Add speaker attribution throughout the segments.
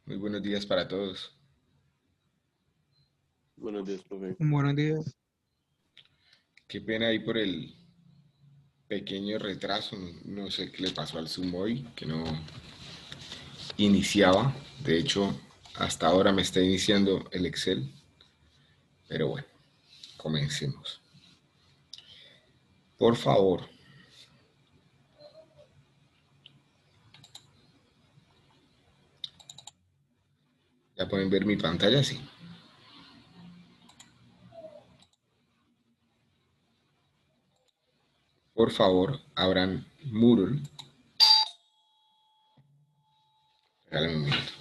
Speaker 1: Muy buenos días para todos.
Speaker 2: Buenos días, profe.
Speaker 3: Buenos días.
Speaker 1: Qué pena ahí por el pequeño retraso. No sé qué le pasó al Zoom hoy, que no iniciaba. De hecho, hasta ahora me está iniciando el Excel. Pero bueno, comencemos. Por favor, ¿ya pueden ver mi pantalla? Sí. Por favor, abran Moodle. Regálame un minuto.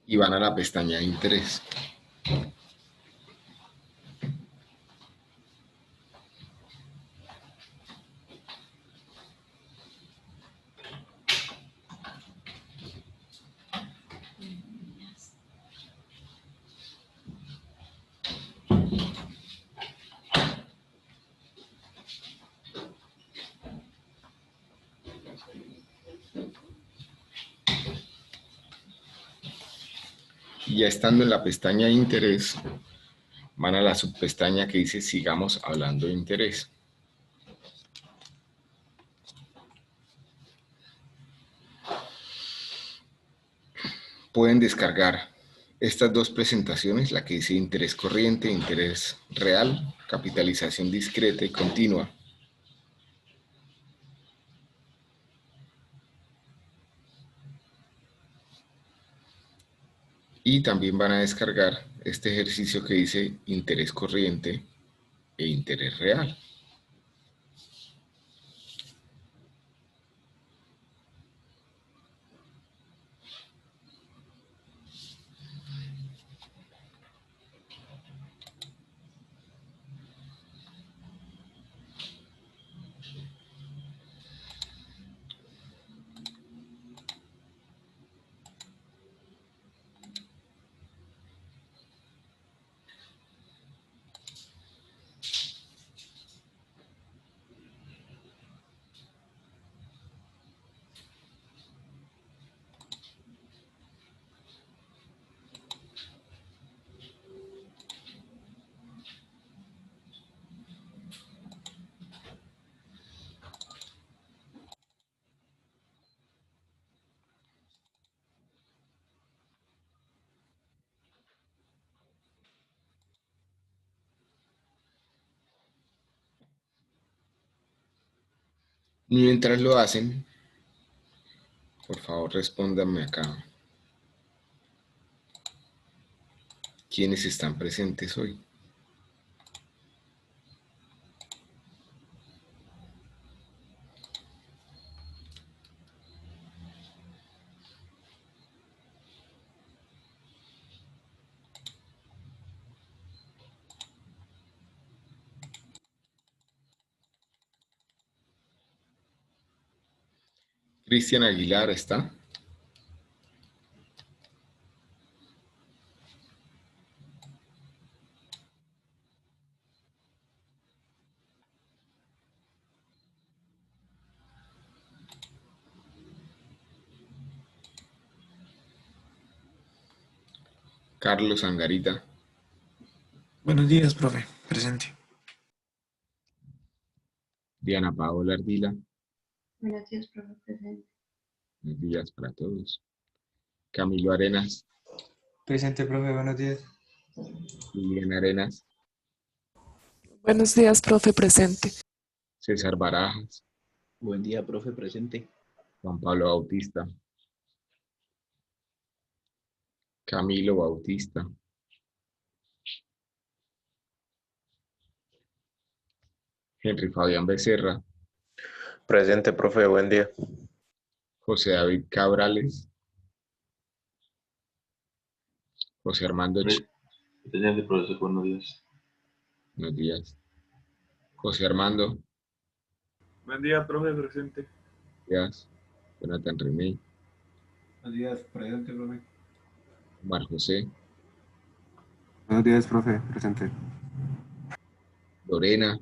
Speaker 1: Y van a la pestaña de interés. Y ya estando en la pestaña de interés, van a la subpestaña que dice sigamos hablando de interés. Pueden descargar estas dos presentaciones, la que dice interés corriente, interés real, capitalización discreta y continua. Y también van a descargar este ejercicio que dice interés corriente e interés real. Mientras lo hacen, por favor respóndanme acá. ¿Quiénes están presentes hoy? Cristian Aguilar está. Carlos Angarita.
Speaker 3: Buenos días, profe. Presente.
Speaker 1: Diana Paola Ardila.
Speaker 4: Buenos días, profe, presente.
Speaker 1: Buenos días para todos. Camilo Arenas.
Speaker 5: Presente, profe, buenos días.
Speaker 1: Liliana Arenas.
Speaker 6: Buenos días, profe, presente.
Speaker 1: César Barajas.
Speaker 7: Buen día, profe, presente.
Speaker 1: Juan Pablo Bautista. Camilo Bautista. Henry Fabián Becerra.
Speaker 2: Presente, profe, buen día.
Speaker 1: José David Cabrales. José Armando
Speaker 8: Presente, profesor, buenos días.
Speaker 1: Buenos días. José Armando.
Speaker 8: Buen día, profe, presente.
Speaker 1: Díaz. Jonathan René.
Speaker 5: Buenos días, presente, profe.
Speaker 1: Omar José.
Speaker 9: Buenos días, profe, presente.
Speaker 1: Lorena.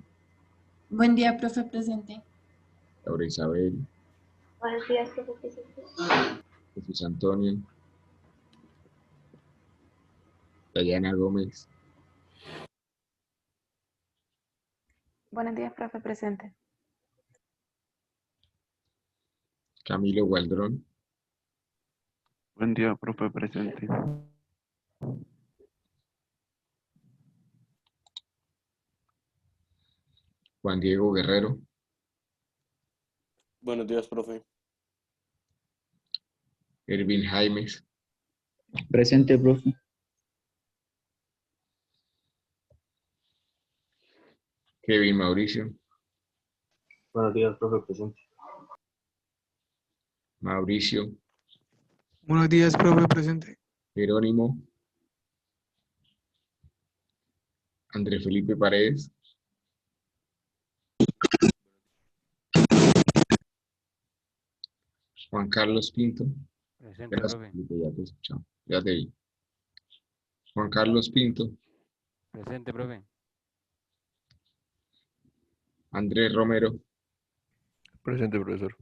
Speaker 4: Buen día, profe, presente.
Speaker 1: Laura Isabel.
Speaker 4: Buenos días, profe, presente.
Speaker 1: Jesús Antonio. Dayana Gómez.
Speaker 10: Buenos días, profe, presente.
Speaker 1: Camilo Gualdrón.
Speaker 9: Buen día, profe, presente.
Speaker 1: Juan Diego Guerrero.
Speaker 2: Buenos días, profe.
Speaker 1: Ervin Jaimes.
Speaker 7: Presente, profe.
Speaker 1: Kevin Mauricio.
Speaker 8: Buenos días, profe, presente.
Speaker 1: Mauricio.
Speaker 3: Buenos días, profe, presente.
Speaker 1: Jerónimo. André Felipe Paredes. Juan Carlos Pinto.
Speaker 11: Presente,
Speaker 1: Gracias,
Speaker 11: profe.
Speaker 1: Felipe, ya te escuchamos. Ya te vi. Juan Carlos Pinto.
Speaker 11: Presente, profe.
Speaker 1: Andrés Romero.
Speaker 2: Presente, profesor.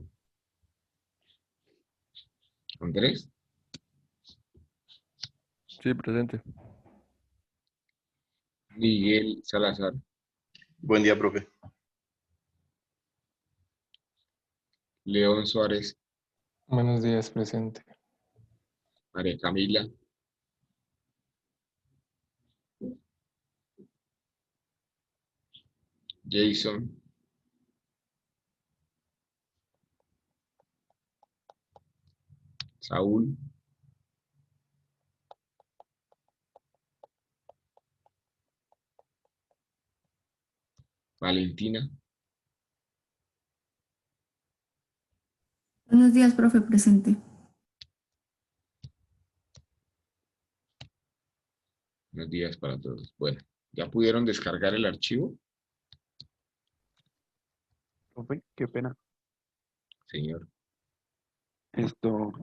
Speaker 1: Andrés.
Speaker 2: Sí, presente.
Speaker 1: Miguel Salazar.
Speaker 2: Buen día, profe.
Speaker 1: León Suárez.
Speaker 3: Buenos días, presente.
Speaker 1: María Camila. Jason. Saúl. Valentina.
Speaker 4: Buenos días, profe, presente.
Speaker 1: Buenos días para todos. Bueno, ¿ya pudieron descargar el archivo?
Speaker 9: Profe, qué pena.
Speaker 1: Señor.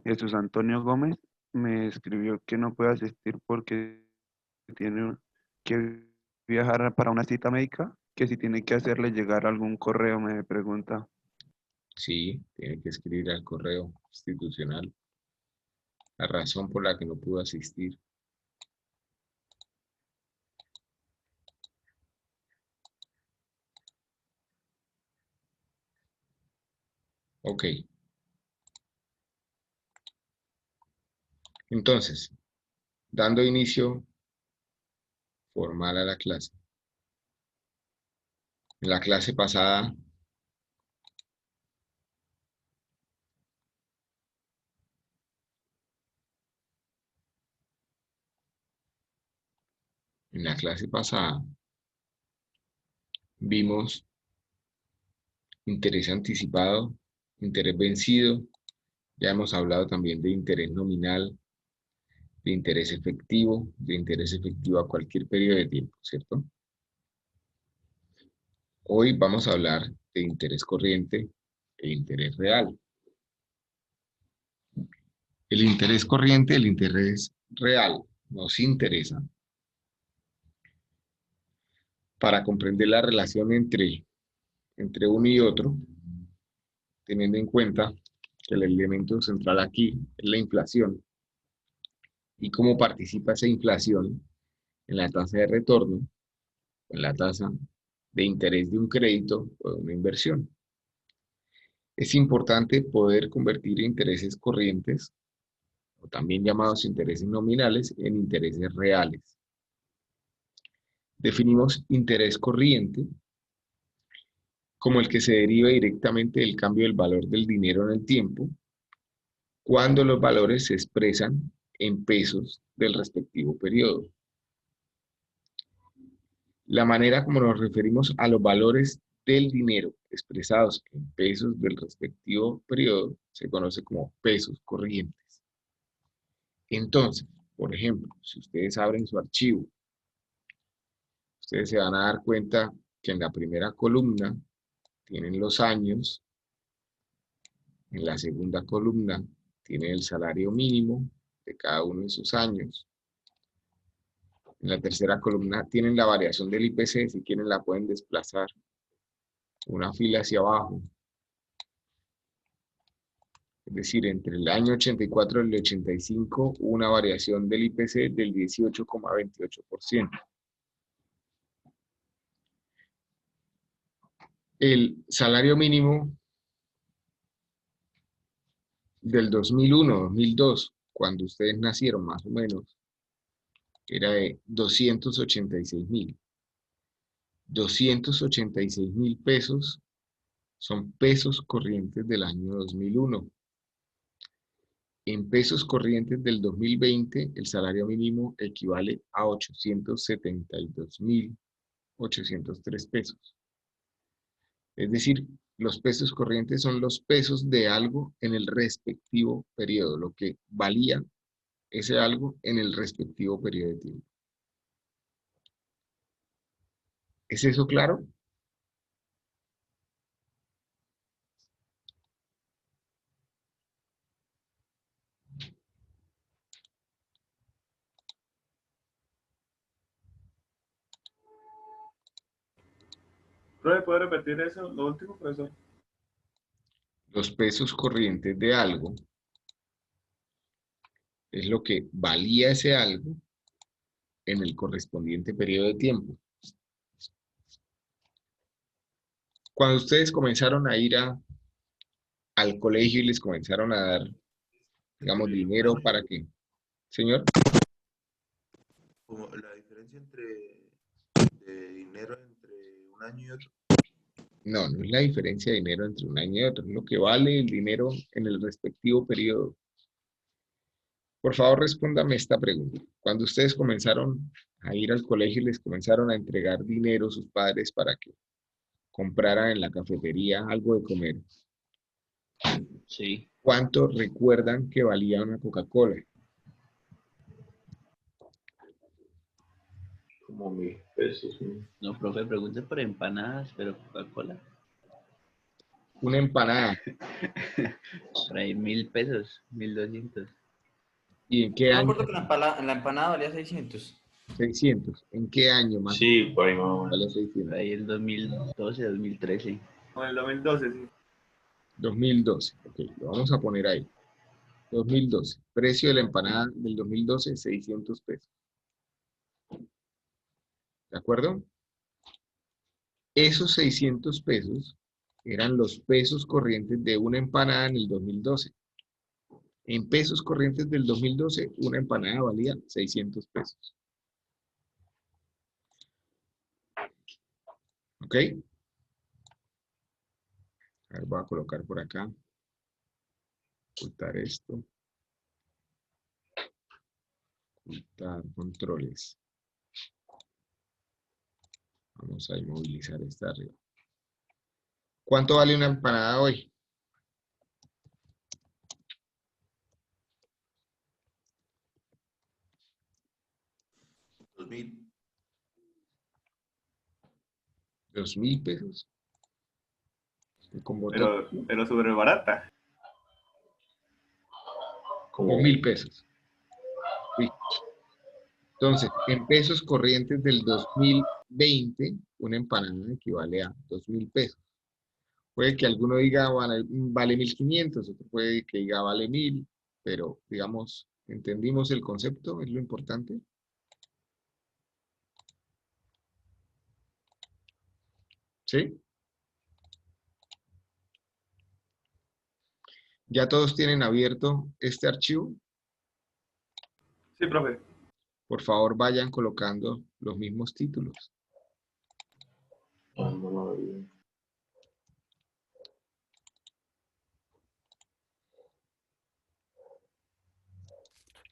Speaker 9: Jesús Antonio Gómez me escribió que no puede asistir porque tiene que viajar para una cita médica, que si tiene que hacerle llegar algún correo, me pregunta.
Speaker 1: Sí, tiene que escribir al correo institucional la razón por la que no pudo asistir. Ok. Entonces, dando inicio formal a la clase. En la clase pasada vimos interés anticipado, interés vencido, ya hemos hablado también de interés nominal, de interés efectivo a cualquier periodo de tiempo, ¿cierto? Hoy vamos a hablar de interés corriente e interés real. El interés corriente, el interés real, nos interesa para comprender la relación entre uno y otro, teniendo en cuenta que el elemento central aquí es la inflación y cómo participa esa inflación en la tasa de retorno, en la tasa de interés de un crédito o de una inversión. Es importante poder convertir intereses corrientes, o también llamados intereses nominales, en intereses reales. Definimos interés corriente como el que se deriva directamente del cambio del valor del dinero en el tiempo, cuando los valores se expresan en pesos del respectivo periodo. La manera como nos referimos a los valores del dinero expresados en pesos del respectivo periodo se conoce como pesos corrientes. Entonces, por ejemplo, si ustedes abren su archivo, ustedes se van a dar cuenta que en la primera columna tienen los años, en la segunda columna tienen el salario mínimo de cada uno de esos años. En la tercera columna tienen la variación del IPC, si quieren la pueden desplazar una fila hacia abajo. Es decir, entre el año 84 y el 85 hubo una variación del IPC del 18,28%. El salario mínimo del 2001-2002, cuando ustedes nacieron más o menos, era de 286.000. 286.000 pesos son pesos corrientes del año 2001. En pesos corrientes del 2020, el salario mínimo equivale a 872.803 pesos. Es decir, los pesos corrientes son los pesos de algo en el respectivo periodo, lo que valía ese algo en el respectivo periodo de tiempo. ¿Es eso claro?
Speaker 2: ¿Profe, puede repetir eso, lo último, profesor?
Speaker 1: Los pesos corrientes de algo es lo que valía ese algo en el correspondiente periodo de tiempo. Cuando ustedes comenzaron a ir al colegio y les comenzaron a dar, digamos, dinero para que... Señor.
Speaker 12: Como la diferencia de dinero entre un año y otro.
Speaker 1: No, no es la diferencia de dinero entre un año y otro, es lo que vale el dinero en el respectivo periodo. Por favor, respóndame esta pregunta. Cuando ustedes comenzaron a ir al colegio y les comenzaron a entregar dinero a sus padres para que compraran en la cafetería algo de comer,
Speaker 7: Sí.
Speaker 1: ¿cuánto recuerdan que valía una Coca-Cola?
Speaker 8: Como 1.000 pesos.
Speaker 7: No, profe, pregunte por empanadas, pero Coca-Cola.
Speaker 1: Una empanada.
Speaker 7: Por ahí 1.000 pesos, 1.200.
Speaker 1: ¿Y en qué
Speaker 5: No me
Speaker 1: año?
Speaker 5: acuerdo que la empanada valía 600.
Speaker 1: 600. ¿En qué año más?
Speaker 8: Sí, por ahí más o menos.
Speaker 1: Vale 600.
Speaker 7: Por ahí el 2012, 2013.
Speaker 2: No, el 2012, sí.
Speaker 1: 2012. Ok, lo vamos a poner ahí. 2012. Precio de la empanada del 2012, 600 pesos. ¿De acuerdo? Esos 600 pesos eran los pesos corrientes de una empanada en el 2012. En pesos corrientes del 2012, una empanada valía 600 pesos. ¿Ok? A ver, voy a colocar por acá. Ocultar esto. Ocultar controles. Vamos a inmovilizar esta arriba. ¿Cuánto vale una empanada hoy? $2.000 pesos.
Speaker 2: Pero súper barata.
Speaker 1: Como 1.000 pesos. Sí. Entonces, en pesos corrientes del 2020, una empanada equivale a 2.000 pesos. Puede que alguno diga vale 1.500, otro puede que diga vale 1.000, pero digamos, ¿entendimos el concepto? Es lo importante. ¿Sí? ¿Ya todos tienen abierto este archivo?
Speaker 2: Sí, profe.
Speaker 1: Por favor, vayan colocando los mismos títulos.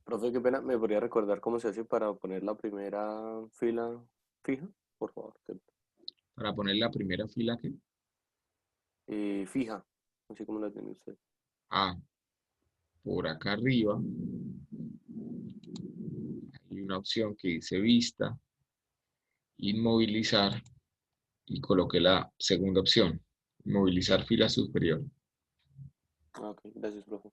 Speaker 13: Profe, qué pena, ¿me podría recordar cómo se hace para poner la primera fila fija? Por favor.
Speaker 1: Para poner la primera fila que...
Speaker 13: Fija, así como la tiene usted.
Speaker 1: Ah, por acá arriba hay una opción que dice vista, inmovilizar, y coloqué la segunda opción, inmovilizar fila superior.
Speaker 13: Ah, ok, gracias, profe.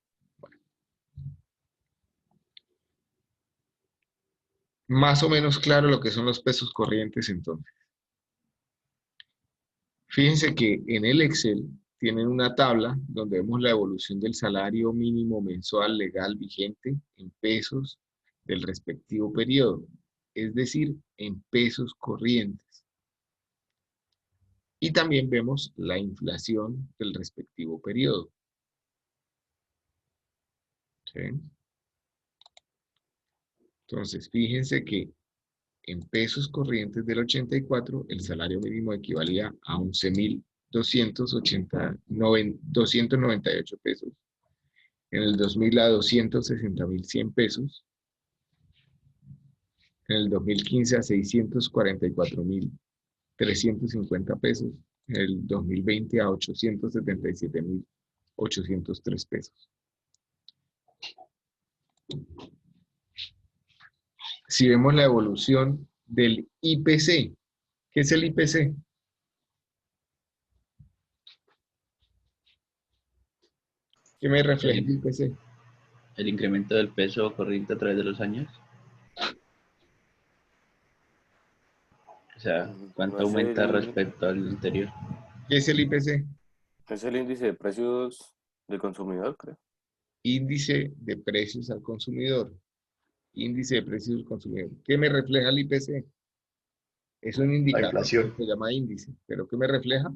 Speaker 1: Más o menos claro lo que son los pesos corrientes entonces. Fíjense que en el Excel tienen una tabla donde vemos la evolución del salario mínimo mensual legal vigente en pesos del respectivo periodo, es decir, en pesos corrientes. Y también vemos la inflación del respectivo periodo. ¿Sí? Entonces, fíjense que en pesos corrientes del 84, el salario mínimo equivalía a 11.298 pesos. En el 2000 a 260.100 pesos. En el 2015 a 644.350 pesos. En el 2020 a 877.803 pesos. Si vemos la evolución del IPC, ¿qué es el IPC? ¿Qué me refleja el IPC?
Speaker 7: El incremento del peso corriente a través de los años. O sea, ¿cuánto
Speaker 13: No es
Speaker 7: aumenta respecto al anterior?
Speaker 1: ¿Qué es el IPC?
Speaker 13: Es el índice de precios del consumidor, creo.
Speaker 1: Índice de precios al consumidor. Índice de precios del consumidor. ¿Qué me refleja el IPC? Es un indicador
Speaker 8: inflación.
Speaker 1: que se llama índice. ¿Pero qué me refleja?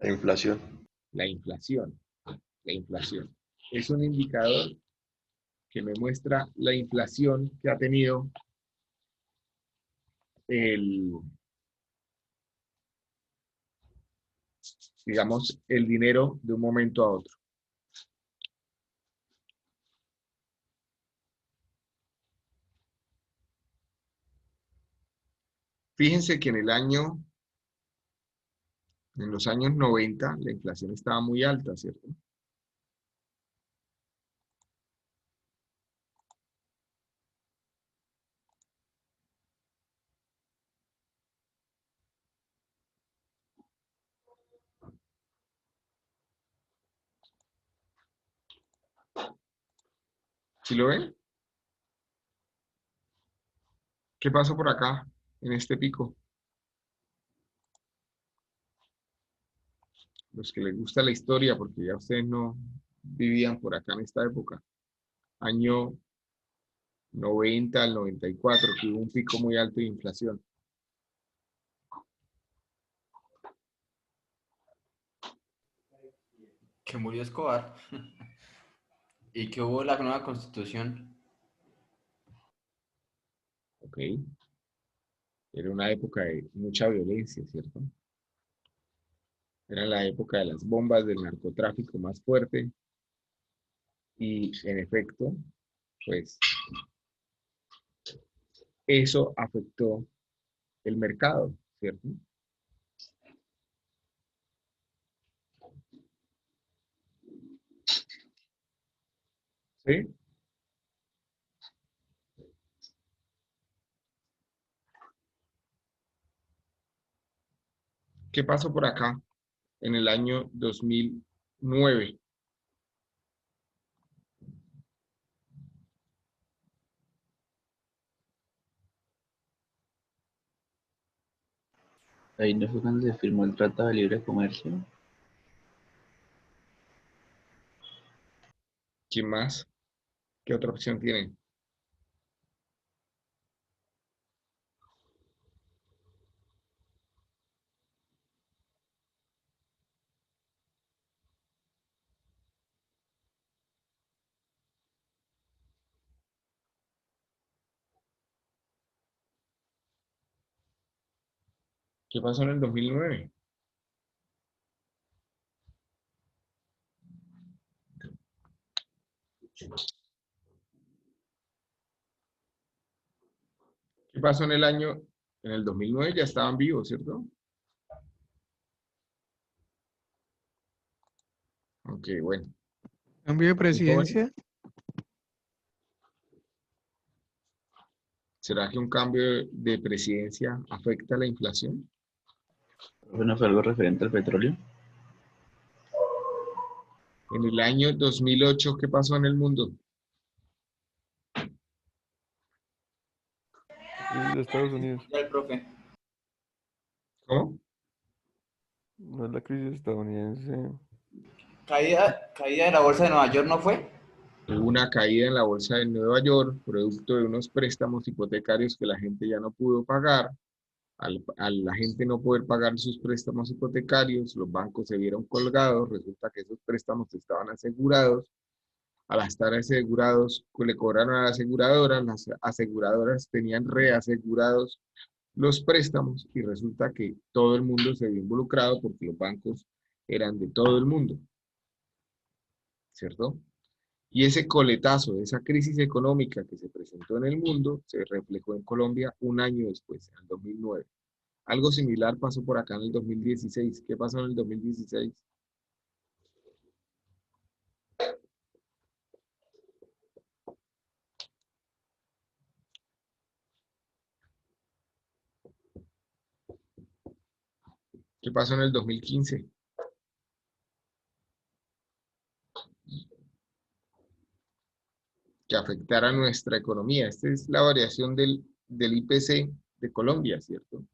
Speaker 8: La inflación.
Speaker 1: La inflación. La inflación. Es un indicador que me muestra la inflación que ha tenido digamos, el dinero de un momento a otro. Fíjense que en los años 90, la inflación estaba muy alta, ¿cierto? ¿Sí lo ven? ¿Qué pasó por acá, en este pico? Los que les gusta la historia, porque ya ustedes no vivían por acá en esta época. Año 90 al 94, que hubo un pico muy alto de inflación.
Speaker 5: Que murió Escobar. Y que hubo la nueva constitución.
Speaker 1: Ok. Era una época de mucha violencia, ¿cierto? Era la época de las bombas del narcotráfico más fuerte. Y en efecto, pues eso afectó el mercado, ¿cierto? ¿Sí? ¿Qué pasó por acá en el año 2009?
Speaker 7: Ahí no fue cuando se firmó el Tratado de Libre Comercio.
Speaker 1: ¿Quién más? ¿Qué otra opción tienen? ¿Qué pasó en el 2009? ¿Qué pasó en el 2009? Ya estaban vivos, ¿cierto? Ok, bueno.
Speaker 3: Cambio de
Speaker 1: ¿Y jóvenes?
Speaker 3: presidencia.
Speaker 1: ¿Será que un cambio de presidencia afecta la inflación?
Speaker 7: ¿No fue algo referente al petróleo?
Speaker 1: En el año 2008, ¿qué pasó en el mundo?
Speaker 9: De Estados Unidos.
Speaker 5: Ya el profe.
Speaker 1: ¿Cómo?
Speaker 9: No es la crisis estadounidense.
Speaker 5: Caída de la bolsa de Nueva York, ¿no fue?
Speaker 1: Hubo una caída en la bolsa de Nueva York, producto de unos préstamos hipotecarios que la gente ya no pudo pagar. Al la gente no poder pagar sus préstamos hipotecarios, los bancos se vieron colgados, resulta que esos préstamos estaban asegurados. Al estar asegurados, le cobraron a las aseguradoras tenían reasegurados los préstamos y resulta que todo el mundo se vio involucrado porque los bancos eran de todo el mundo, ¿cierto? Y ese coletazo, esa crisis económica que se presentó en el mundo, se reflejó en Colombia un año después, en el 2009. Algo similar pasó por acá en el 2016. ¿Qué pasó en el 2016? ¿Qué pasó en el 2015? Que afectara nuestra economía. Esta es la variación del IPC de Colombia, ¿cierto?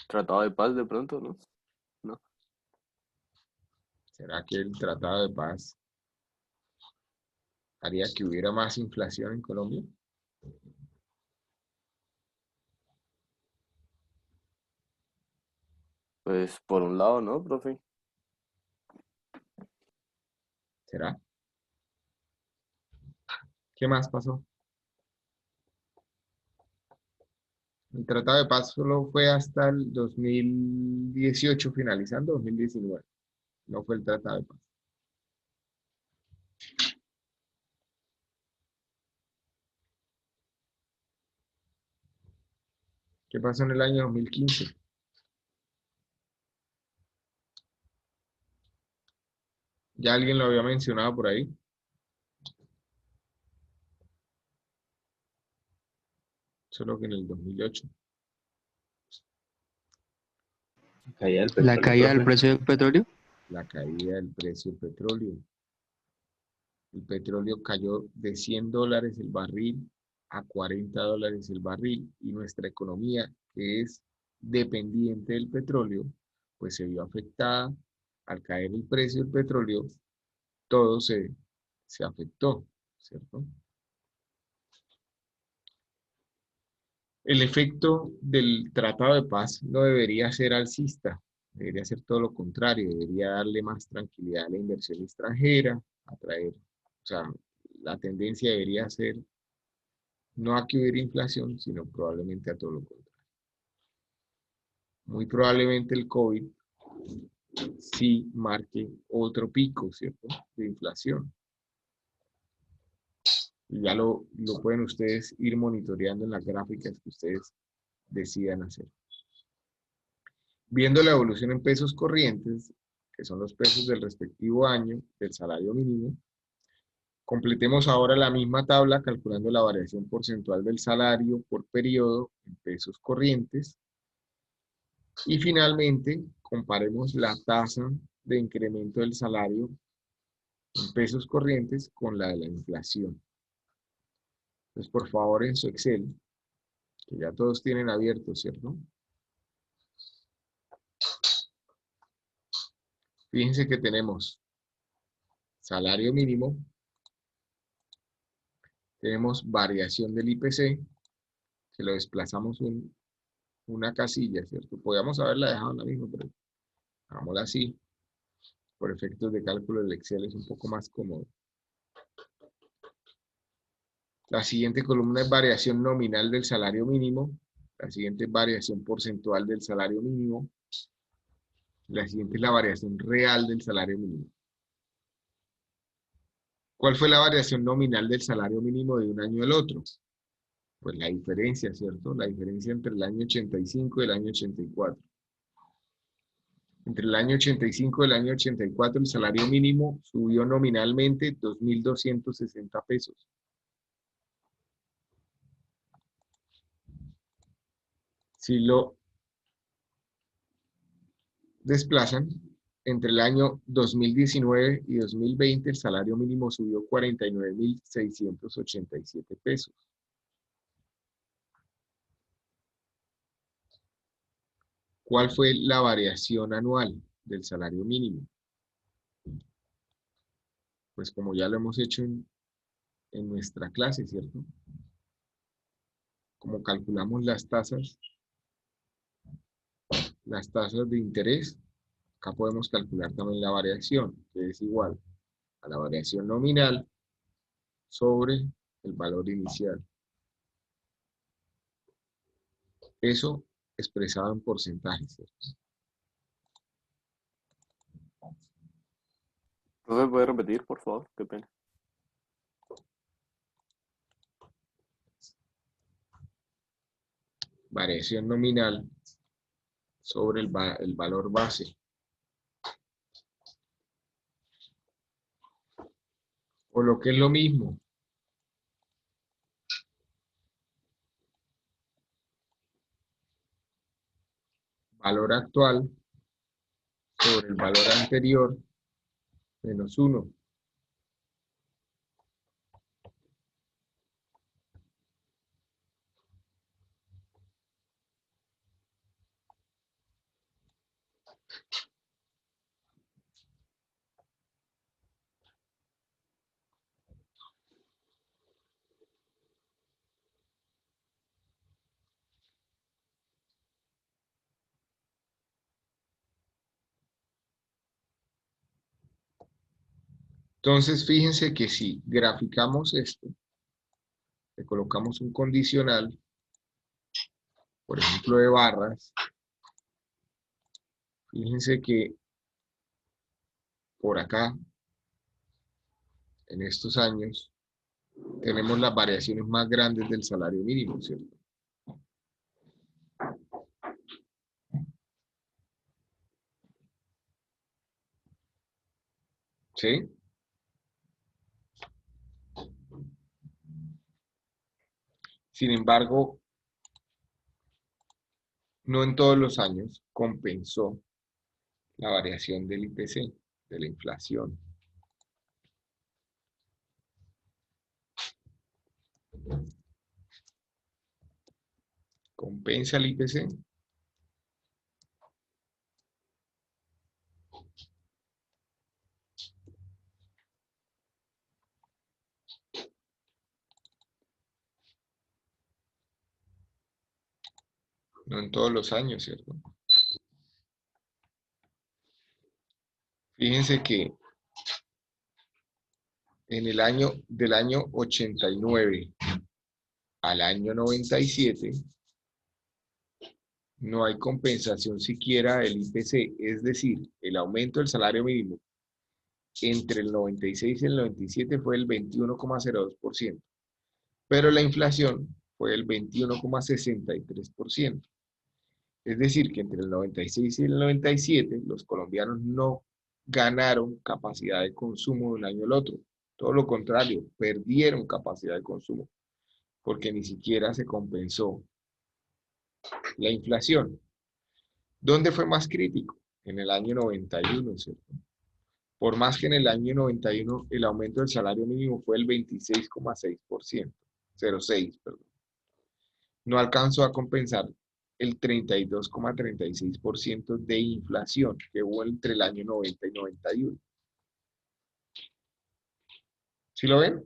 Speaker 13: Tratado de paz de pronto, ¿no? No.
Speaker 1: ¿Será que el Tratado de Paz haría que hubiera más inflación en Colombia?
Speaker 13: Pues por un lado, ¿no, profe?
Speaker 1: ¿Será? ¿Qué más pasó? El Tratado de Paz solo fue hasta el 2018, finalizando 2019. No fue el Tratado de Paz. ¿Qué pasó en el año 2015? Ya alguien lo había mencionado por ahí. Solo que en el 2008.
Speaker 7: Caída del
Speaker 3: La
Speaker 7: petróleo,
Speaker 3: caída del
Speaker 7: profe.
Speaker 3: precio del petróleo.
Speaker 1: La caída del precio del petróleo. El petróleo cayó de $100 el barril a $40 el barril y nuestra economía, que es dependiente del petróleo, pues se vio afectada. Al caer el precio del petróleo, todo se afectó, ¿cierto? El efecto del Tratado de Paz no debería ser alcista, debería ser todo lo contrario, debería darle más tranquilidad a la inversión extranjera, atraer, o sea, la tendencia debería ser no a que hubiera inflación, sino probablemente a todo lo contrario. Muy probablemente el COVID sí marque otro pico, ¿cierto?, de inflación. Y ya lo pueden ustedes ir monitoreando en las gráficas que ustedes decidan hacer. Viendo la evolución en pesos corrientes, que son los pesos del respectivo año del salario mínimo, completemos ahora la misma tabla calculando la variación porcentual del salario por periodo en pesos corrientes. Y finalmente, comparemos la tasa de incremento del salario en pesos corrientes con la de la inflación. Entonces, por favor, en su Excel, que ya todos tienen abierto, ¿cierto? Fíjense que tenemos salario mínimo, tenemos variación del IPC, que lo desplazamos una casilla, ¿cierto? Podríamos haberla dejado en la misma, pero hagámosla así. Por efectos de cálculo del Excel es un poco más cómodo. La siguiente columna es variación nominal del salario mínimo. La siguiente es variación porcentual del salario mínimo. La siguiente es la variación real del salario mínimo. ¿Cuál fue la variación nominal del salario mínimo de un año al otro? Pues la diferencia, ¿cierto? La diferencia entre el año 85 y el año 84. Entre el año 85 y el año 84 el salario mínimo subió nominalmente 2.260 pesos. Si lo desplazan. Entre el año 2019 y 2020 el salario mínimo subió 49.687 pesos. ¿Cuál fue la variación anual del salario mínimo? Pues como ya lo hemos hecho en nuestra clase, ¿cierto? Como calculamos las tasas de interés, acá podemos calcular también la variación, que es igual a la variación nominal sobre el valor inicial. Eso expresado en porcentajes, ¿cierto?
Speaker 13: ¿Profe, puede repetir, por favor? Qué pena.
Speaker 1: Variación nominal sobre el valor base. O lo que es lo mismo, valor actual sobre el valor anterior menos 1. Entonces, fíjense que si graficamos esto, le colocamos un condicional, por ejemplo, de barras, fíjense que por acá, en estos años, tenemos las variaciones más grandes del salario mínimo, ¿cierto? ¿Sí? Sin embargo, no en todos los años compensó la variación del IPC, de la inflación. ¿Compensa el IPC? No en todos los años, ¿cierto? Fíjense que en el año del año 89 al año 97 no hay compensación siquiera del IPC, es decir, el aumento del salario mínimo entre el 96 y el 97 fue el 21,02%, pero la inflación fue el 21,63%. Es decir, que entre el 96 y el 97 los colombianos no ganaron capacidad de consumo de un año al otro. Todo lo contrario, perdieron capacidad de consumo, porque ni siquiera se compensó la inflación. ¿Dónde fue más crítico? En el año 91, ¿cierto? Por más que en el año 91 el aumento del salario mínimo fue el 26,6%, 0,6, perdón. No alcanzó a compensar el 32,36% de inflación que hubo entre el año 90 y 91. ¿Sí lo ven?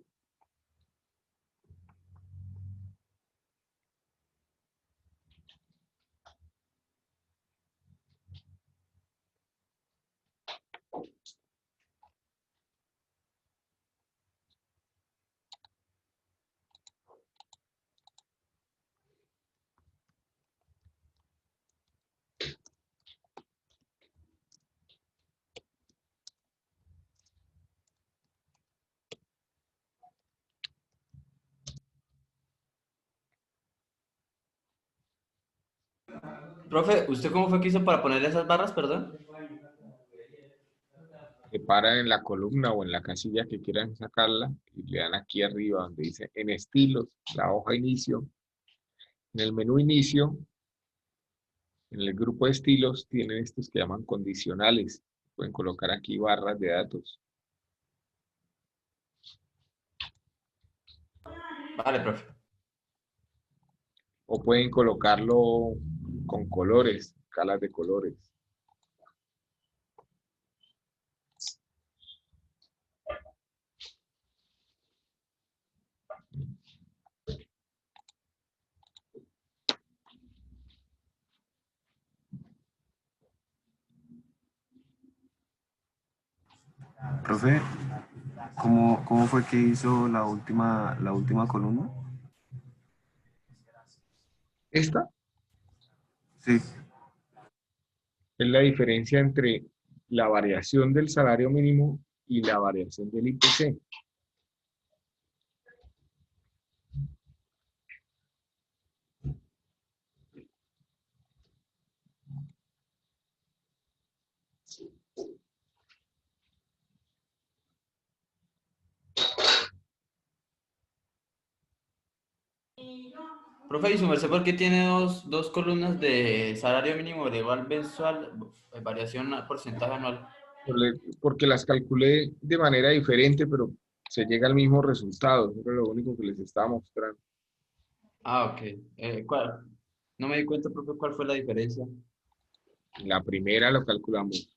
Speaker 5: Profe, ¿usted cómo fue que hizo para poner esas barras, perdón?
Speaker 1: Se paran en la columna o en la casilla que quieran sacarla y le dan aquí arriba donde dice en estilos, la hoja inicio. En el menú inicio En el grupo de estilos tienen estos que llaman condicionales. Pueden colocar aquí barras de datos.
Speaker 5: Vale, profe.
Speaker 1: O pueden colocarlo con colores, escalas de colores.
Speaker 14: Profe, ¿cómo fue que hizo la última columna?
Speaker 1: Esta
Speaker 14: Sí.
Speaker 1: es la diferencia entre la variación del salario mínimo y la variación del IPC.
Speaker 5: Profe, ¿y su merced por qué tiene dos columnas de salario mínimo igual mensual, variación porcentaje anual?
Speaker 1: Porque las calculé de manera diferente, pero se llega al mismo resultado. Eso es lo único que les estaba mostrando.
Speaker 5: Ah, ok. ¿Cuál? No me di cuenta, profe, cuál fue la diferencia.
Speaker 1: La primera lo calculamos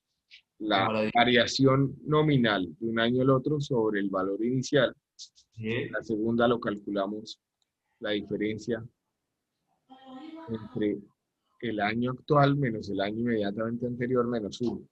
Speaker 1: la
Speaker 5: Como la
Speaker 1: variación nominal de un año al otro sobre el valor inicial.
Speaker 5: Sí.
Speaker 1: La segunda lo calculamos la diferencia entre el año actual menos el año inmediatamente anterior menos 1.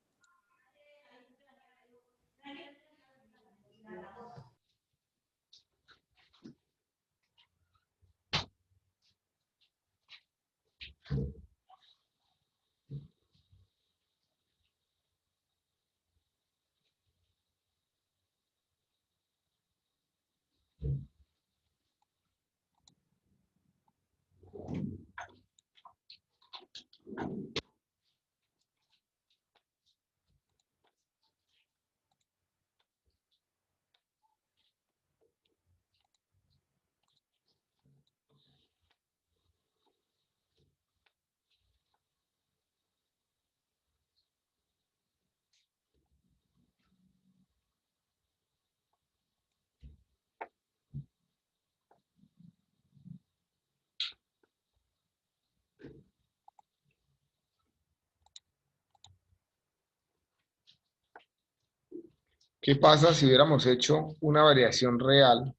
Speaker 1: ¿Qué pasa si hubiéramos hecho una variación real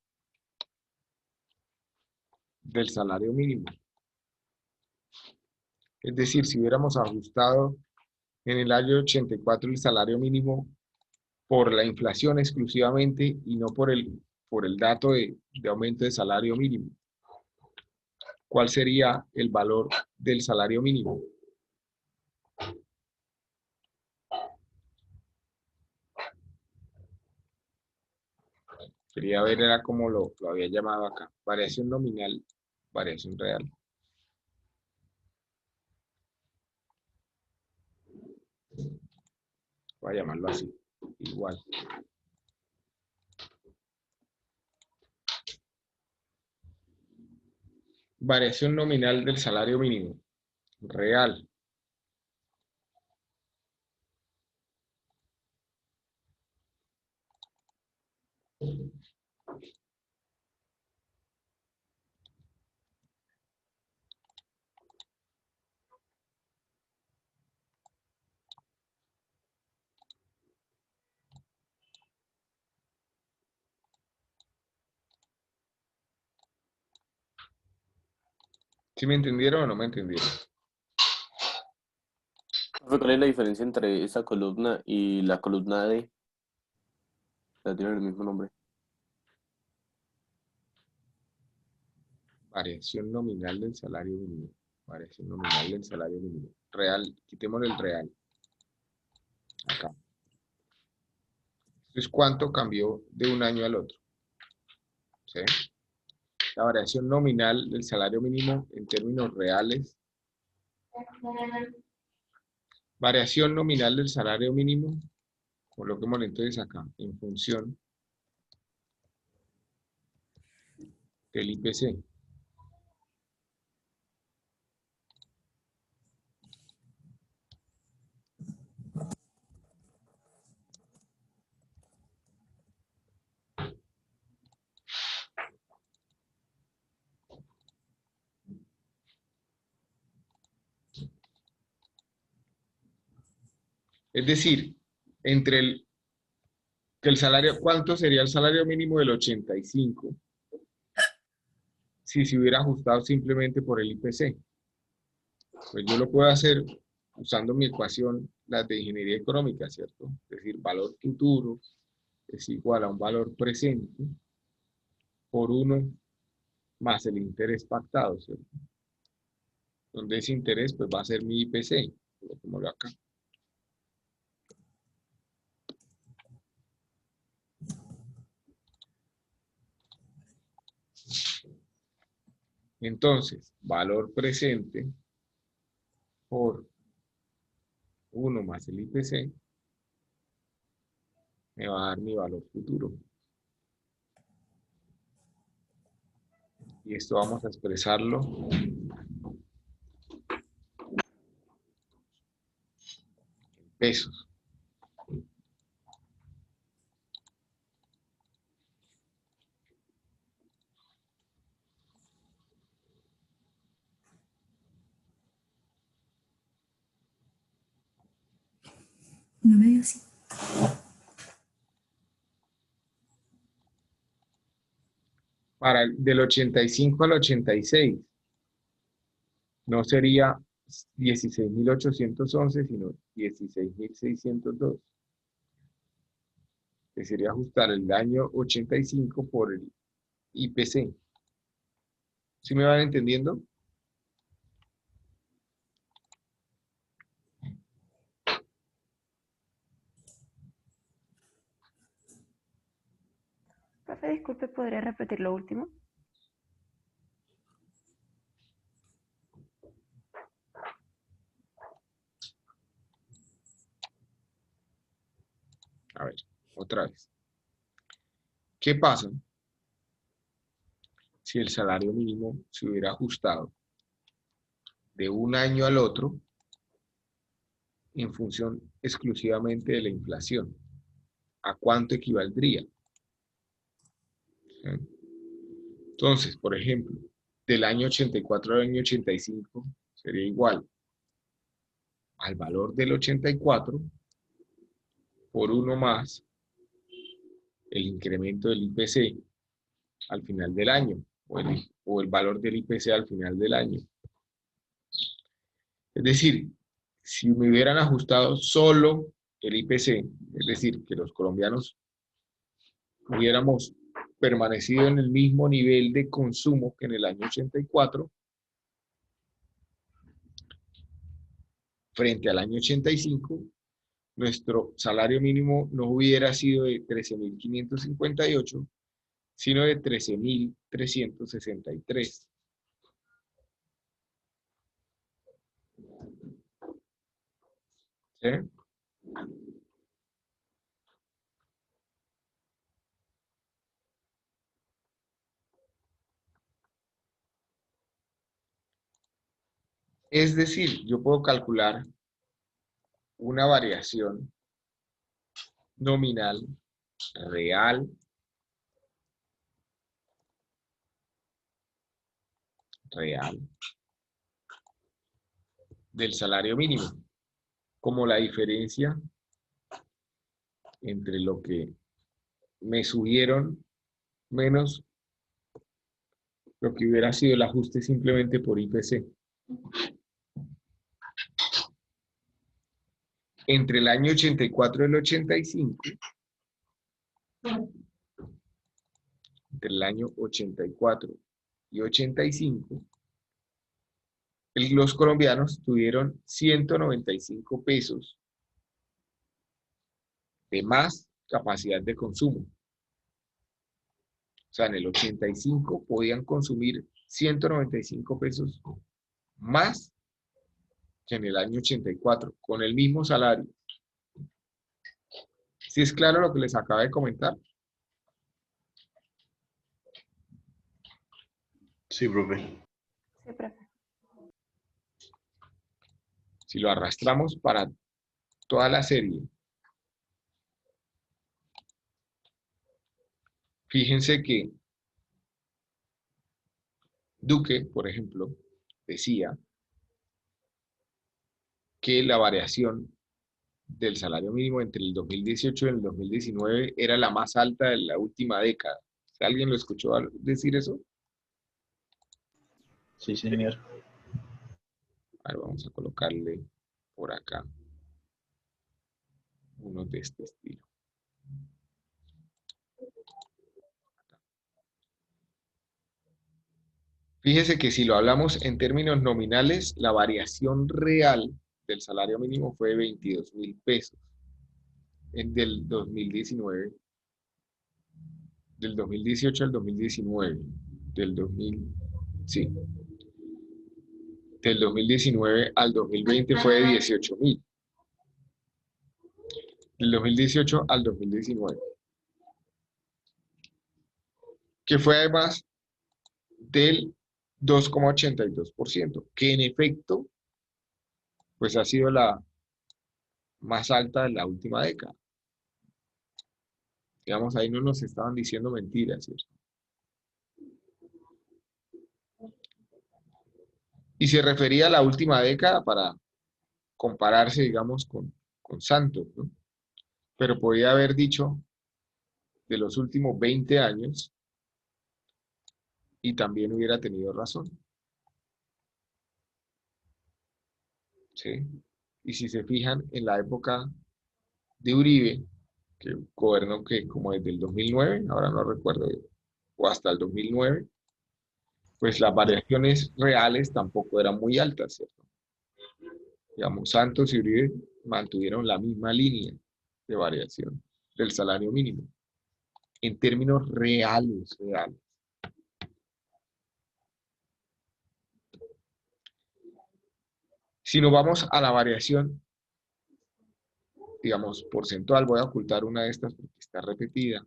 Speaker 1: del salario mínimo? Es decir, si hubiéramos ajustado en el año 84 el salario mínimo por la inflación exclusivamente y no por el dato de aumento de salario mínimo. ¿Cuál sería el valor del salario mínimo? Quería ver, era como lo había llamado acá. Variación nominal, variación real. Voy a llamarlo así, igual. Variación nominal del salario mínimo, real. ¿Sí me entendieron o no me entendieron?
Speaker 13: Profe, ¿cuál es la diferencia entre esa columna y la columna D? La tienen el mismo nombre.
Speaker 1: Variación nominal del salario mínimo. Variación nominal del salario mínimo. Real, quitémosle el real. Acá. Entonces, ¿cuánto cambió de un año al otro? ¿Sí? La variación nominal del salario mínimo en términos reales. Variación nominal del salario mínimo. Coloquémoslo entonces acá, en función del IPC. Es decir, que el salario, ¿cuánto sería el salario mínimo del 85 si se hubiera ajustado simplemente por el IPC? Pues yo lo puedo hacer usando mi ecuación, la de ingeniería económica, ¿cierto? Es decir, valor futuro es igual a un valor presente por 1 más el interés pactado, ¿cierto? Donde ese interés pues va a ser mi IPC, como lo acá. Entonces, valor presente por 1 más el IPC me va a dar mi valor futuro. Y esto vamos a expresarlo en pesos.
Speaker 15: No me dio así.
Speaker 1: Del 85 al 86 no sería 16.811, sino 16.602. Que sería ajustar el año 85 por el IPC. ¿Sí me van entendiendo?
Speaker 10: Profe, disculpe, ¿podría repetir lo último?
Speaker 1: A ver, otra vez. ¿Qué pasa si el salario mínimo se hubiera ajustado de un año al otro en función exclusivamente de la inflación? ¿A cuánto equivaldría? ¿Sí? Entonces, por ejemplo, del año 84 al año 85 sería igual al valor del 84 por 1 más el incremento del IPC al final del año, o el valor del IPC al final del año. Es decir, si me hubieran ajustado solo el IPC, es decir, que los colombianos hubiéramos permanecido en el mismo nivel de consumo que en el año 84, frente al año 85, nuestro salario mínimo no hubiera sido de 13.558, sino de 13.363. ¿Sí? Es decir, yo puedo calcular una variación nominal real del salario mínimo, como la diferencia entre lo que me subieron menos lo que hubiera sido el ajuste simplemente por IPC. Entre el año 84 y el 85, entre el año 84 y 85, los colombianos tuvieron 195 pesos de más capacidad de consumo. O sea, en el 85 podían consumir 195 pesos más que en el año 84, con el mismo salario. ¿Sí es claro lo que les acabo de comentar?
Speaker 8: Sí, profe.
Speaker 10: Sí, profe.
Speaker 1: Si lo arrastramos para toda la serie, fíjense que Duque, por ejemplo, decía que la variación del salario mínimo entre el 2018 y el 2019 era la más alta de la última década. ¿Alguien lo escuchó decir eso?
Speaker 7: Sí, señor.
Speaker 1: A ver, vamos a colocarle por acá uno de este estilo. Fíjese que si lo hablamos en términos nominales, la variación real del salario mínimo fue de 22.000 pesos del 2019, del 2018 al 2019, del 2019 al 2020 fue de 18.000, del 2018 al 2019, que fue además del 2,82%, que en efecto, pues ha sido la más alta de la última década. Digamos, ahí no nos estaban diciendo mentiras, ¿cierto? Y se refería a la última década para compararse, digamos, con Santos, ¿no? Pero podía haber dicho de los últimos 20 años y también hubiera tenido razón. ¿Sí? Y si se fijan, en la época de Uribe, que gobernó que como desde el 2009, ahora no recuerdo, o hasta el 2009, pues las variaciones reales tampoco eran muy altas, ¿cierto? Digamos, Santos y Uribe mantuvieron la misma línea de variación del salario mínimo, en términos reales. Si nos vamos a la variación, digamos, porcentual, voy a ocultar una de estas porque está repetida.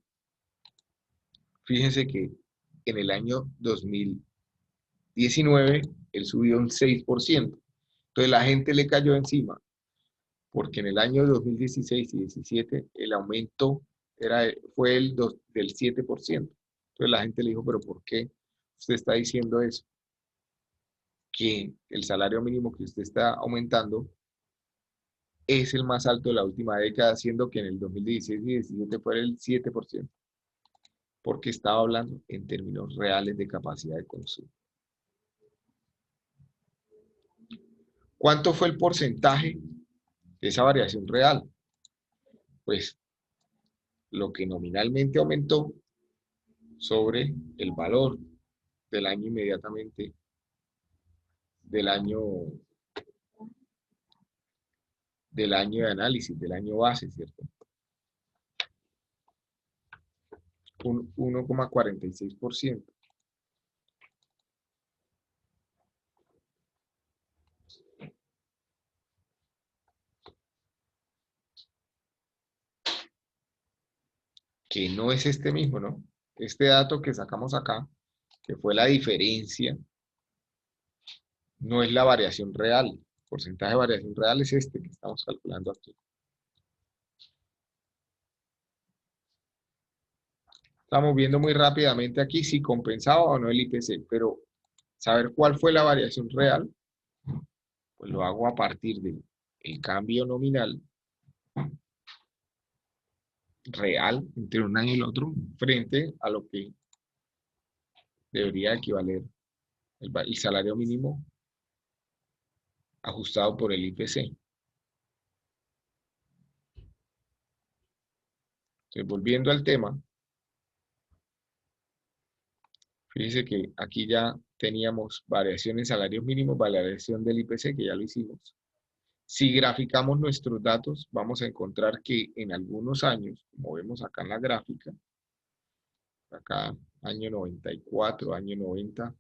Speaker 1: Fíjense que en el año 2019 él subió un 6%. Entonces la gente le cayó encima, porque en el año 2016 y 2017 el aumento fue del 7%. Entonces la gente le dijo, pero ¿por qué usted está diciendo eso? Que el salario mínimo que usted está aumentando es el más alto de la última década, siendo que en el 2016 y 2017 fue el 7%, porque estaba hablando en términos reales de capacidad de consumo. ¿Cuánto fue el porcentaje de esa variación real? Pues lo que nominalmente aumentó sobre el valor del año inmediatamente, del año de análisis, del año base, ¿cierto? Un 1,46%. Que no es este mismo, ¿no? Este dato que sacamos acá, que fue la diferencia, no es la variación real. El porcentaje de variación real es este que estamos calculando aquí. Estamos viendo muy rápidamente aquí si compensaba o no el IPC, pero saber cuál fue la variación real, pues lo hago a partir del cambio nominal real entre un año y el otro frente a lo que debería equivaler el salario mínimo ajustado por el IPC. Entonces, volviendo al tema, fíjense que aquí ya teníamos variación en salarios mínimos, variación del IPC, que ya lo hicimos. Si graficamos nuestros datos, vamos a encontrar que en algunos años, como vemos acá en la gráfica, acá año 94, año 90,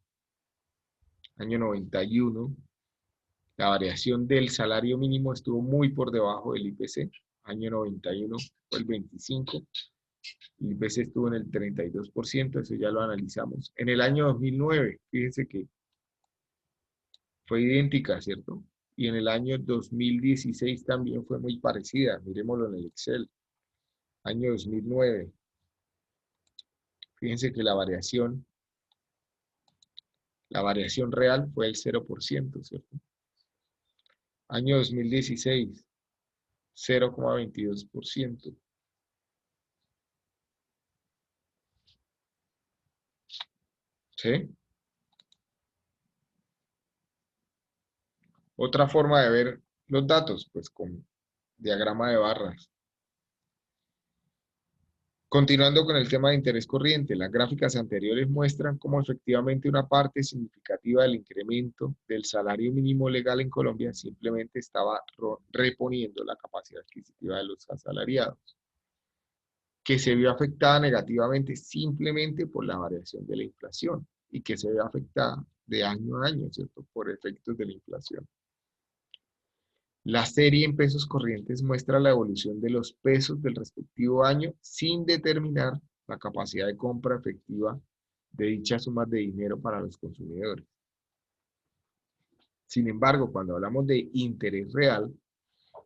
Speaker 1: año 91, la variación del salario mínimo estuvo muy por debajo del IPC. Año 91 fue el 25, el IPC estuvo en el 32%, eso ya lo analizamos. En el año 2009, fíjense que fue idéntica, ¿cierto? Y en el año 2016 también fue muy parecida, miremoslo en el Excel. Año 2009, fíjense que la variación real fue el 0%, ¿cierto? Año 2016, 0,22%. ¿Sí? Otra forma de ver los datos, pues con diagrama de barras. Continuando con el tema de interés corriente, las gráficas anteriores muestran cómo efectivamente una parte significativa del incremento del salario mínimo legal en Colombia simplemente estaba reponiendo la capacidad adquisitiva de los asalariados, que se vio afectada negativamente simplemente por la variación de la inflación y que se ve afectada de año a año, ¿cierto? Por efectos de la inflación. La serie en pesos corrientes muestra la evolución de los pesos del respectivo año sin determinar la capacidad de compra efectiva de dichas sumas de dinero para los consumidores. Sin embargo, cuando hablamos de interés real,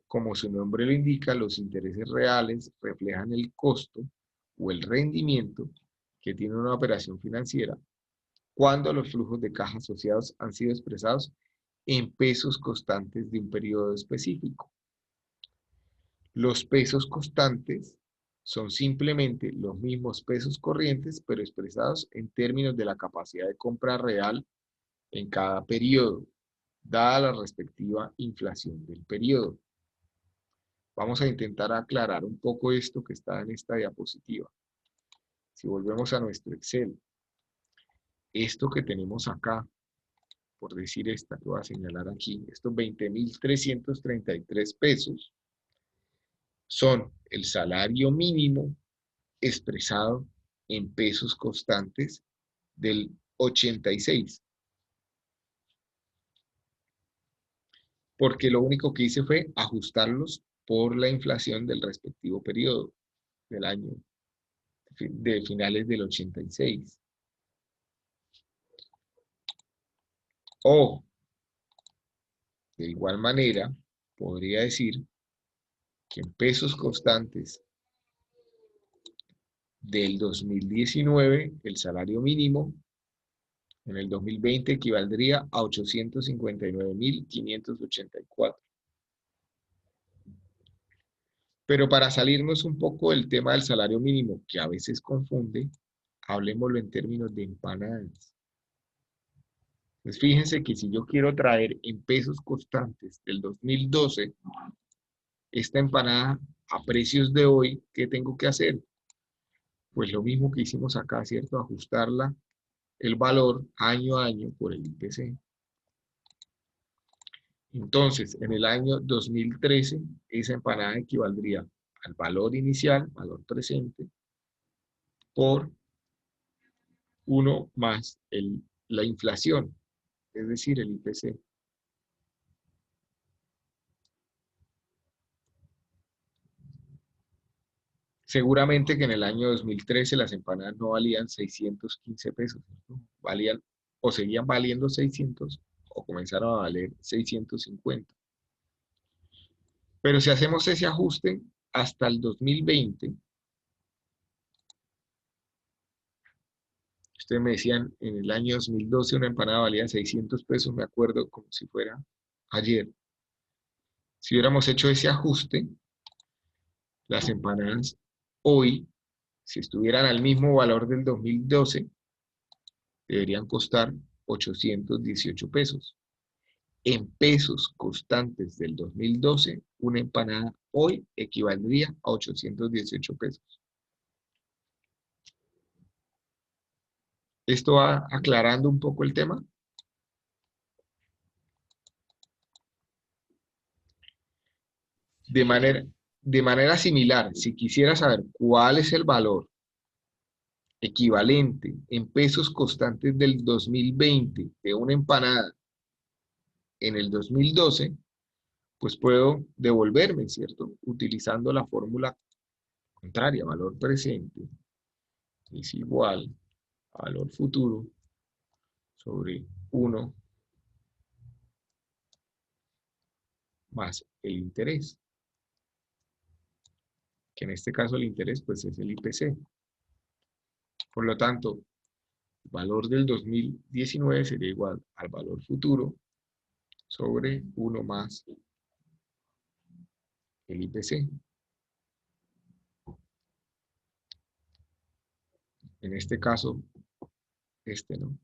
Speaker 1: como su nombre lo indica, los intereses reales reflejan el costo o el rendimiento que tiene una operación financiera cuando los flujos de caja asociados han sido expresados en pesos constantes de un periodo específico. Los pesos constantes son simplemente los mismos pesos corrientes, pero expresados en términos de la capacidad de compra real en cada periodo, dada la respectiva inflación del periodo. Vamos a intentar aclarar un poco esto que está en esta diapositiva. Si volvemos a nuestro Excel, esto que tenemos acá, por decir esta que voy a señalar aquí, estos 20.333 pesos, son el salario mínimo expresado en pesos constantes del 86. Porque lo único que hice fue ajustarlos por la inflación del respectivo periodo del año, de finales del 86. O, de igual manera, podría decir que en pesos constantes del 2019, el salario mínimo en el 2020 equivaldría a 859.584. Pero para salirnos un poco del tema del salario mínimo, que a veces confunde, hablemoslo en términos de empanadas. Pues fíjense que si yo quiero traer en pesos constantes del 2012, esta empanada a precios de hoy, ¿qué tengo que hacer? Pues lo mismo que hicimos acá, ¿cierto? Ajustarla, el valor año a año por el IPC. Entonces, en el año 2013, esa empanada equivaldría al valor inicial, valor presente, por 1 más la inflación, es decir, el IPC. Seguramente que en el año 2013 las empanadas no valían 615 pesos, ¿no? Valían o seguían valiendo 600 o comenzaron a valer 650. Pero si hacemos ese ajuste hasta el 2020, ustedes me decían, en el año 2012 una empanada valía 600 pesos, me acuerdo como si fuera ayer. Si hubiéramos hecho ese ajuste, las empanadas hoy, si estuvieran al mismo valor del 2012, deberían costar 818 pesos. En pesos constantes del 2012, una empanada hoy equivaldría a 818 pesos. ¿Esto va aclarando un poco el tema? De manera similar, si quisiera saber cuál es el valor equivalente en pesos constantes del 2020 de una empanada en el 2012, pues puedo devolverme, ¿cierto? Utilizando la fórmula contraria, valor presente es igual a valor futuro sobre 1 más el interés, que en este caso el interés pues es el IPC. Por lo tanto, el valor del 2019 sería igual al valor futuro sobre 1 más el IPC. En este caso, este no.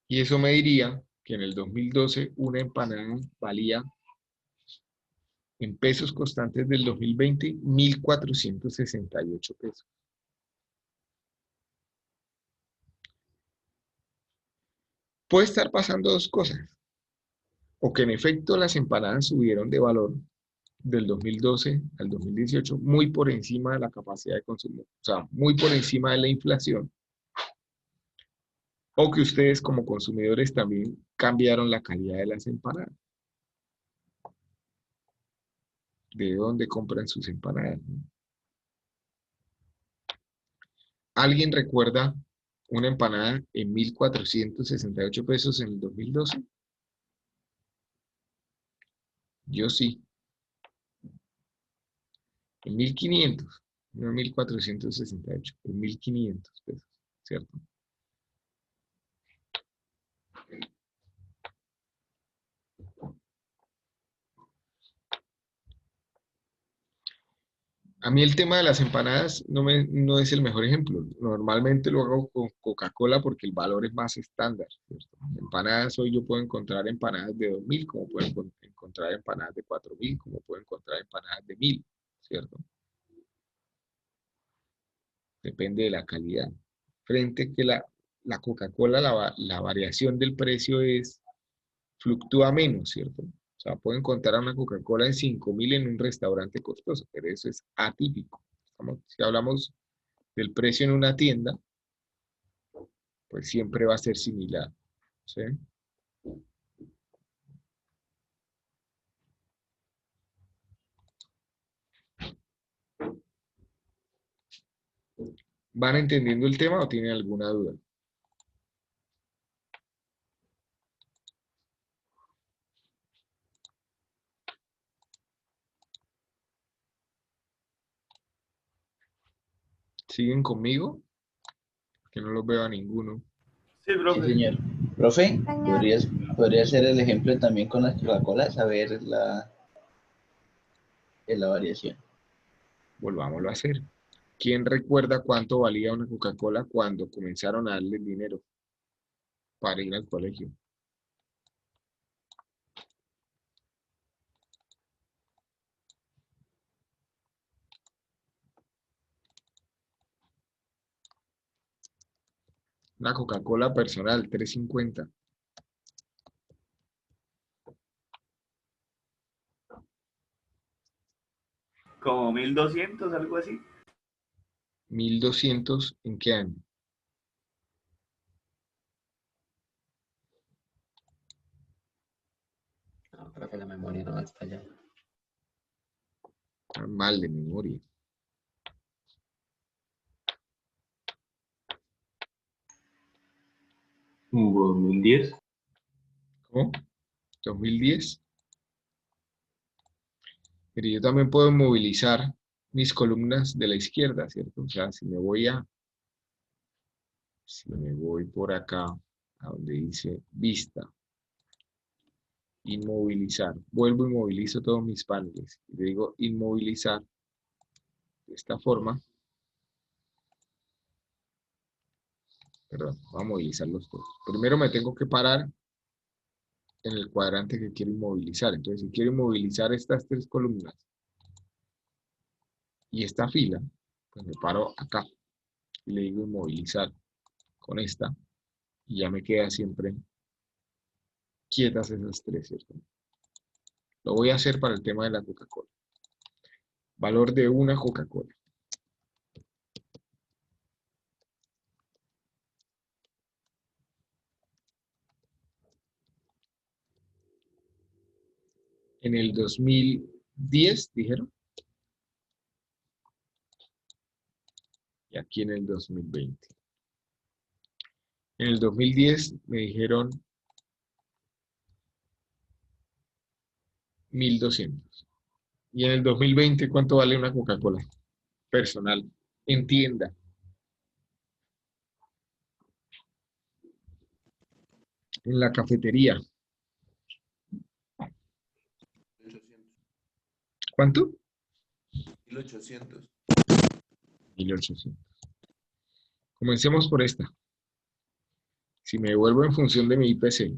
Speaker 1: Y eso me diría que en el 2012 una empanada valía en pesos constantes del 2020 1.468 pesos. Puede estar pasando dos cosas. O que en efecto las empanadas subieron de valor del 2012 al 2018 muy por encima de la capacidad de consumo, o sea, muy por encima de la inflación. O que ustedes como consumidores también cambiaron la calidad de las empanadas. ¿De dónde compran sus empanadas? ¿Alguien recuerda una empanada en 1.468 pesos en el 2012? Yo sí. En 1.500, no en 1.468, en 1.500 pesos, ¿cierto? A mí el tema de las empanadas no es el mejor ejemplo. Normalmente lo hago con Coca-Cola porque el valor es más estándar, ¿cierto? Empanadas, hoy yo puedo encontrar empanadas de 2.000, como puedo encontrar empanadas de 4.000, como puedo encontrar empanadas de 1.000, ¿cierto? Depende de la calidad. Frente que la Coca-Cola, la variación del precio fluctúa menos, ¿cierto? O sea, puedo encontrar una Coca-Cola en 5.000 en un restaurante costoso, pero eso es atípico. Si hablamos del precio en una tienda, pues siempre va a ser similar, ¿sí? ¿Van entendiendo el tema o tienen alguna duda? ¿Siguen conmigo? Que no los veo a ninguno.
Speaker 2: Sí,
Speaker 7: Sí,
Speaker 2: profe.
Speaker 7: señor. Profe, ¿podría ser el ejemplo también con las Coca-Cola, saber la variación?
Speaker 1: Volvámoslo a hacer. ¿Quién recuerda cuánto valía una Coca-Cola cuando comenzaron a darle dinero para ir al colegio? Una Coca-Cola personal, 3.50.
Speaker 2: Como 1.200, algo así.
Speaker 1: 1.200, ¿en qué año?
Speaker 11: No, creo que la memoria no va hasta allá.
Speaker 1: Mal de memoria.
Speaker 11: ¿2010?
Speaker 1: ¿Cómo? ¿2010? Pero yo también puedo movilizar mis columnas de la izquierda, ¿cierto? O sea, si me voy por acá, a donde dice vista, inmovilizar, vuelvo y movilizo todos mis paneles. Y le digo inmovilizar de esta forma. Perdón, voy a movilizarlos todos. Primero me tengo que parar en el cuadrante que quiero inmovilizar. Entonces, si quiero inmovilizar estas tres columnas y esta fila, pues me paro acá y le digo inmovilizar con esta y ya me queda siempre quietas esas tres, ¿cierto? Lo voy a hacer para el tema de la Coca-Cola. Valor de una Coca-Cola. En el 2010, dijeron. Y aquí en el 2020. En el 2010 me dijeron 1.200. Y en el 2020, ¿cuánto vale una Coca-Cola personal en tienda? En la cafetería. ¿Cuánto?
Speaker 12: 1800.
Speaker 1: 1800. Comencemos por esta. Si me devuelvo en función de mi IPC.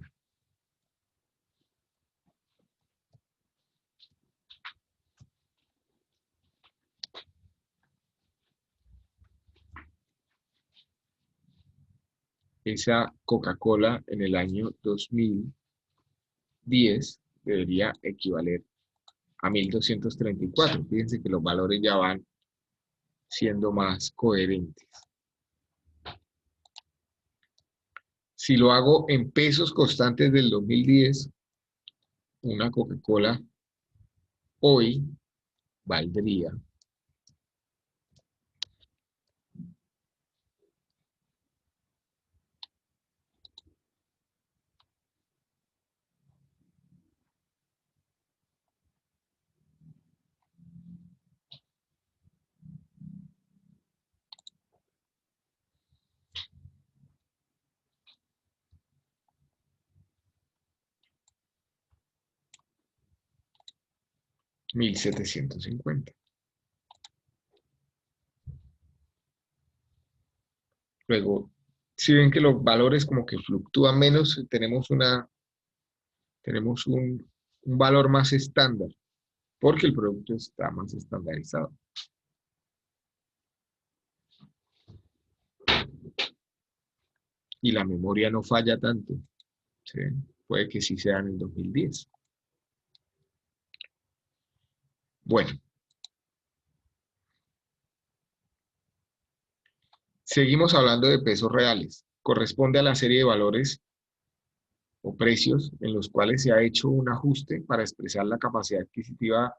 Speaker 1: Esa Coca-Cola en el año 2010 debería equivaler a 1234. Fíjense que los valores ya van siendo más coherentes. Si lo hago en pesos constantes del 2010, una Coca-Cola hoy valdría $1,750. Luego, si ven que los valores como que fluctúan menos, tenemos un valor más estándar, porque el producto está más estandarizado. Y la memoria no falla tanto. ¿Sí? Puede que sí sea en el 2010. Bueno. Seguimos hablando de pesos reales. Corresponde a la serie de valores o precios en los cuales se ha hecho un ajuste para expresar la capacidad adquisitiva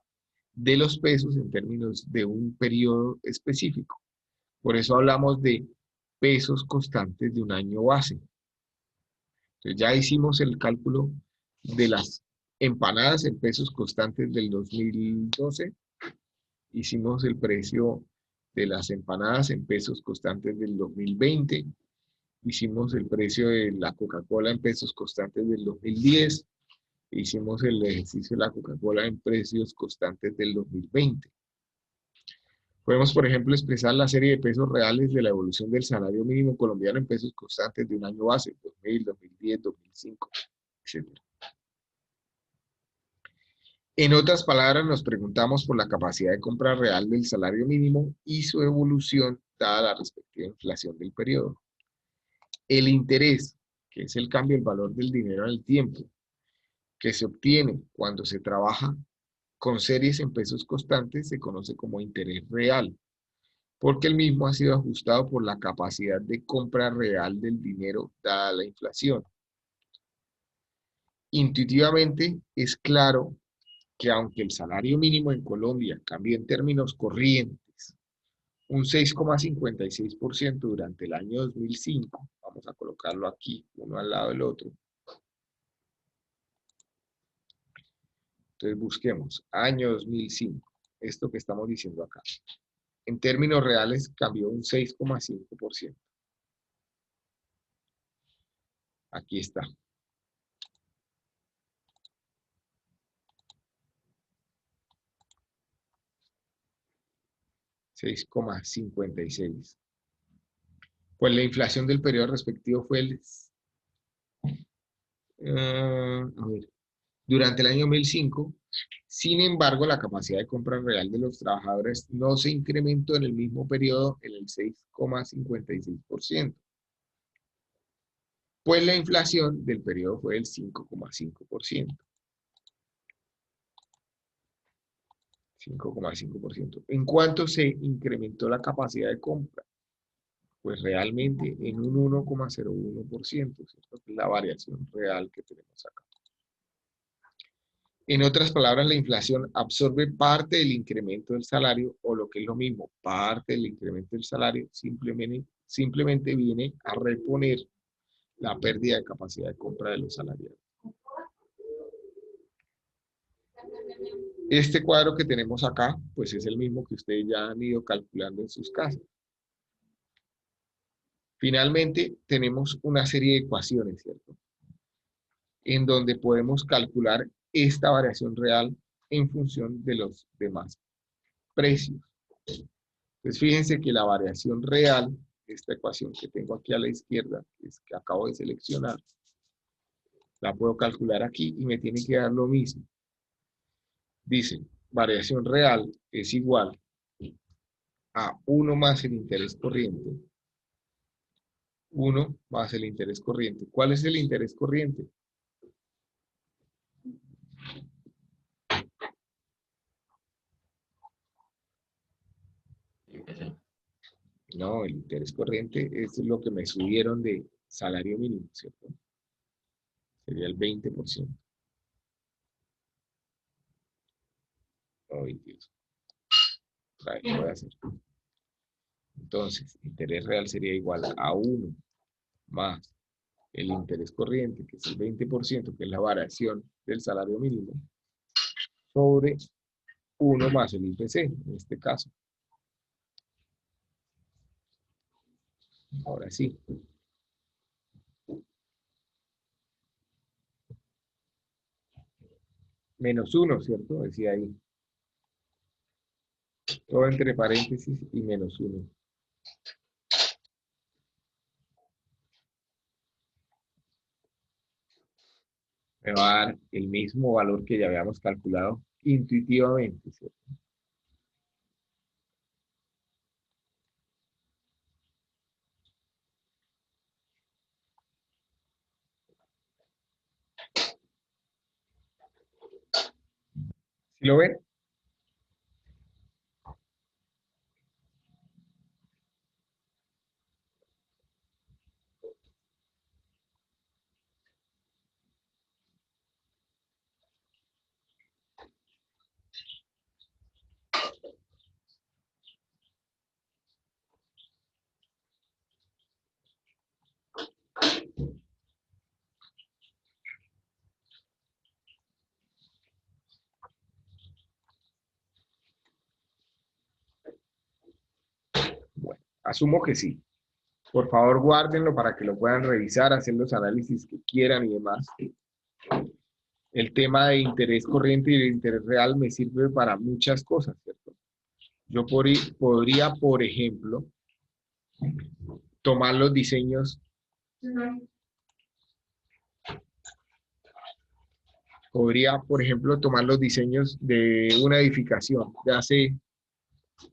Speaker 1: de los pesos en términos de un periodo específico. Por eso hablamos de pesos constantes de un año base. Entonces ya hicimos el cálculo de las empanadas en pesos constantes del 2012. Hicimos el precio de las empanadas en pesos constantes del 2020. Hicimos el precio de la Coca-Cola en pesos constantes del 2010. Hicimos el ejercicio de la Coca-Cola en precios constantes del 2020. Podemos, por ejemplo, expresar la serie de pesos reales de la evolución del salario mínimo colombiano en pesos constantes de un año base, 2000, 2010, 2005, etc. En otras palabras, nos preguntamos por la capacidad de compra real del salario mínimo y su evolución dada la respectiva inflación del periodo. El interés, que es el cambio del valor del dinero en el tiempo, que se obtiene cuando se trabaja con series en pesos constantes, se conoce como interés real, porque el mismo ha sido ajustado por la capacidad de compra real del dinero dada la inflación. Intuitivamente es claro que aunque el salario mínimo en Colombia cambió en términos corrientes un 6,56% durante el año 2005, vamos a colocarlo aquí, uno al lado del otro. Entonces busquemos, año 2005, esto que estamos diciendo acá. En términos reales cambió un 6,5%. Aquí está. $6,56. Pues la inflación del periodo respectivo fue durante el año 2005. Sin embargo, la capacidad de compra real de los trabajadores no se incrementó en el mismo periodo en el 6,56%. Pues la inflación del periodo fue del 5,5%. 5,5%. ¿En cuánto se incrementó la capacidad de compra? Pues realmente en un 1,01%, ¿cierto? Que es la variación real que tenemos acá. En otras palabras, la inflación absorbe parte del incremento del salario, o lo que es lo mismo, parte del incremento del salario, simplemente viene a reponer la pérdida de capacidad de compra de los salariados. Este cuadro que tenemos acá, pues es el mismo que ustedes ya han ido calculando en sus casas. Finalmente, tenemos una serie de ecuaciones, ¿cierto? en donde podemos calcular esta variación real en función de los demás precios. Entonces fíjense que la variación real, esta ecuación que tengo aquí a la izquierda, que acabo de seleccionar, la puedo calcular aquí y me tiene que dar lo mismo. Dice, variación real es igual a 1 más el interés corriente. 1 más el interés corriente. ¿Cuál es el interés corriente? No, el interés corriente es lo que me subieron de salario mínimo, ¿cierto? Sería el 20%. Ay, Dios. A ver, ¿qué voy a hacer? Entonces, interés real sería igual a 1 más el interés corriente, que es el 20%, que es la variación del salario mínimo, sobre 1 más el IPC, en este caso. Ahora sí. Menos 1, ¿cierto? Decía ahí. Todo entre paréntesis y menos 1. Me va a dar el mismo valor que ya habíamos calculado intuitivamente, ¿cierto? ¿Sí lo ven? Bueno, asumo que sí. Por favor, guárdenlo para que lo puedan revisar, hacer los análisis que quieran y demás. El tema de interés corriente y de interés real me sirve para muchas cosas, ¿cierto? Yo podría, por ejemplo, tomar los diseños. Podría, por ejemplo, tomar los diseños de una edificación de hace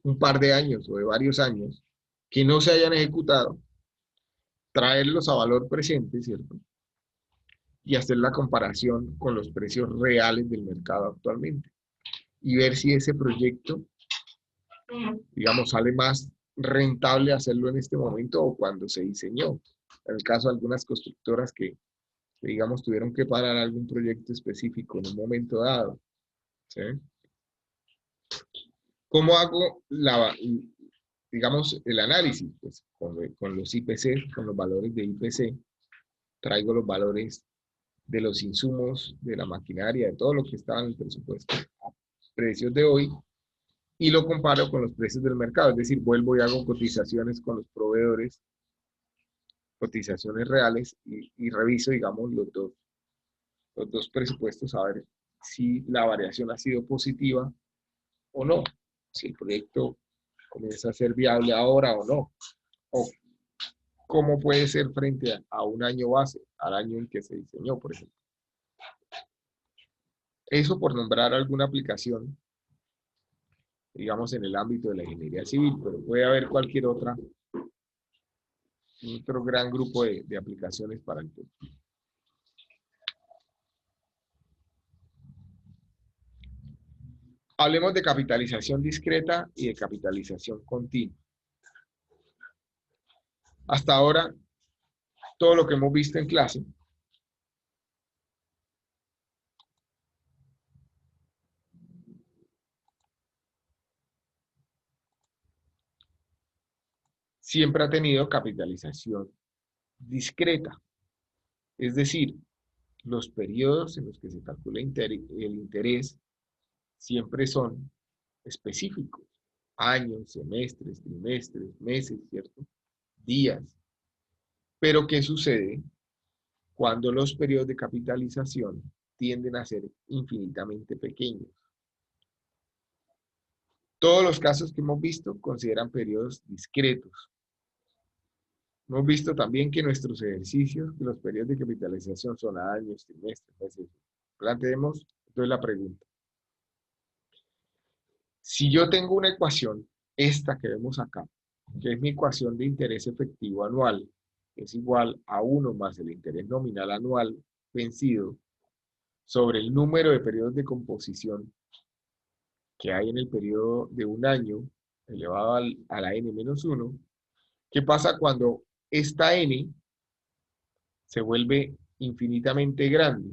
Speaker 1: un par de años o de varios años que no se hayan ejecutado, traerlos a valor presente, ¿cierto? Y hacer la comparación con los precios reales del mercado actualmente. Y ver si ese proyecto, digamos, sale más rentable hacerlo en este momento o cuando se diseñó. En el caso de algunas constructoras que digamos, tuvieron que parar algún proyecto específico en un momento dado. ¿Sí? ¿Cómo hago digamos, el análisis? Pues con los IPC, con los valores de IPC, traigo los valores de los insumos, de la maquinaria, de todo lo que estaba en el presupuesto a precios de hoy, y lo comparo con los precios del mercado, es decir, vuelvo y hago cotizaciones con los proveedores, cotizaciones reales, y reviso, digamos, los dos presupuestos a ver si la variación ha sido positiva o no, si el proyecto comienza a ser viable ahora o no, o cómo puede ser frente a un año base, al año en que se diseñó, por ejemplo. Eso por nombrar alguna aplicación, digamos, en el ámbito de la ingeniería civil, pero puede haber cualquier otro gran grupo de aplicaciones para el tema. Hablemos de capitalización discreta y de capitalización continua. Hasta ahora, todo lo que hemos visto en clase siempre ha tenido capitalización discreta. Es decir, los periodos en los que se calcula el interés siempre son específicos. Años, semestres, trimestres, meses, ¿cierto? Días. Pero ¿qué sucede cuando los periodos de capitalización tienden a ser infinitamente pequeños. Todos los casos que hemos visto consideran periodos discretos. Hemos visto también que nuestros ejercicios, que los periodos de capitalización son años, trimestres, meses. Planteemos entonces la pregunta. Si yo tengo una ecuación, esta que vemos acá, que es mi ecuación de interés efectivo anual, es igual a 1 más el interés nominal anual vencido sobre el número de periodos de composición que hay en el periodo de un año elevado a la n-1, ¿qué pasa cuando esta n se vuelve infinitamente grande?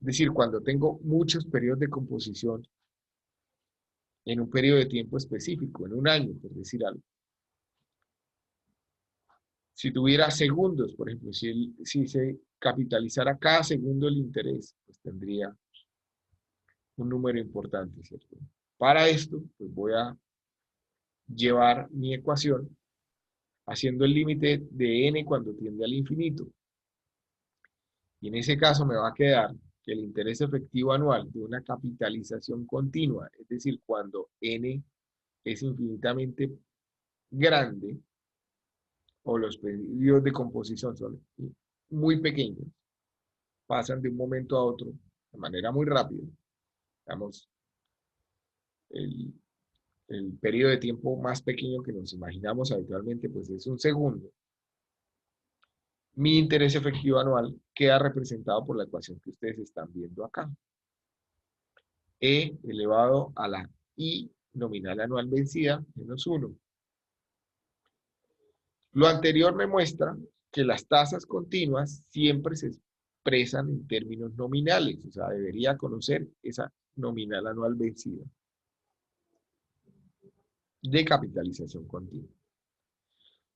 Speaker 1: Es decir, cuando tengo muchos periodos de composición en un periodo de tiempo específico, en un año, por decir algo. Si tuviera segundos, por ejemplo, si se capitalizara cada segundo el interés, pues tendría un número importante, ¿cierto? Para esto, pues voy a llevar mi ecuación haciendo el límite de n cuando tiende al infinito. Y en ese caso me va a quedar que el interés efectivo anual de una capitalización continua, es decir, cuando n es infinitamente grande, o los periodos de composición son muy pequeños, pasan de un momento a otro de manera muy rápida. Digamos, el periodo de tiempo más pequeño que nos imaginamos habitualmente, pues es un segundo. Mi interés efectivo anual queda representado por la ecuación que ustedes están viendo acá. E elevado a la I nominal anual vencida menos 1. Lo anterior me muestra que las tasas continuas siempre se expresan en términos nominales, o sea, debería conocer esa nominal anual vencida de capitalización continua.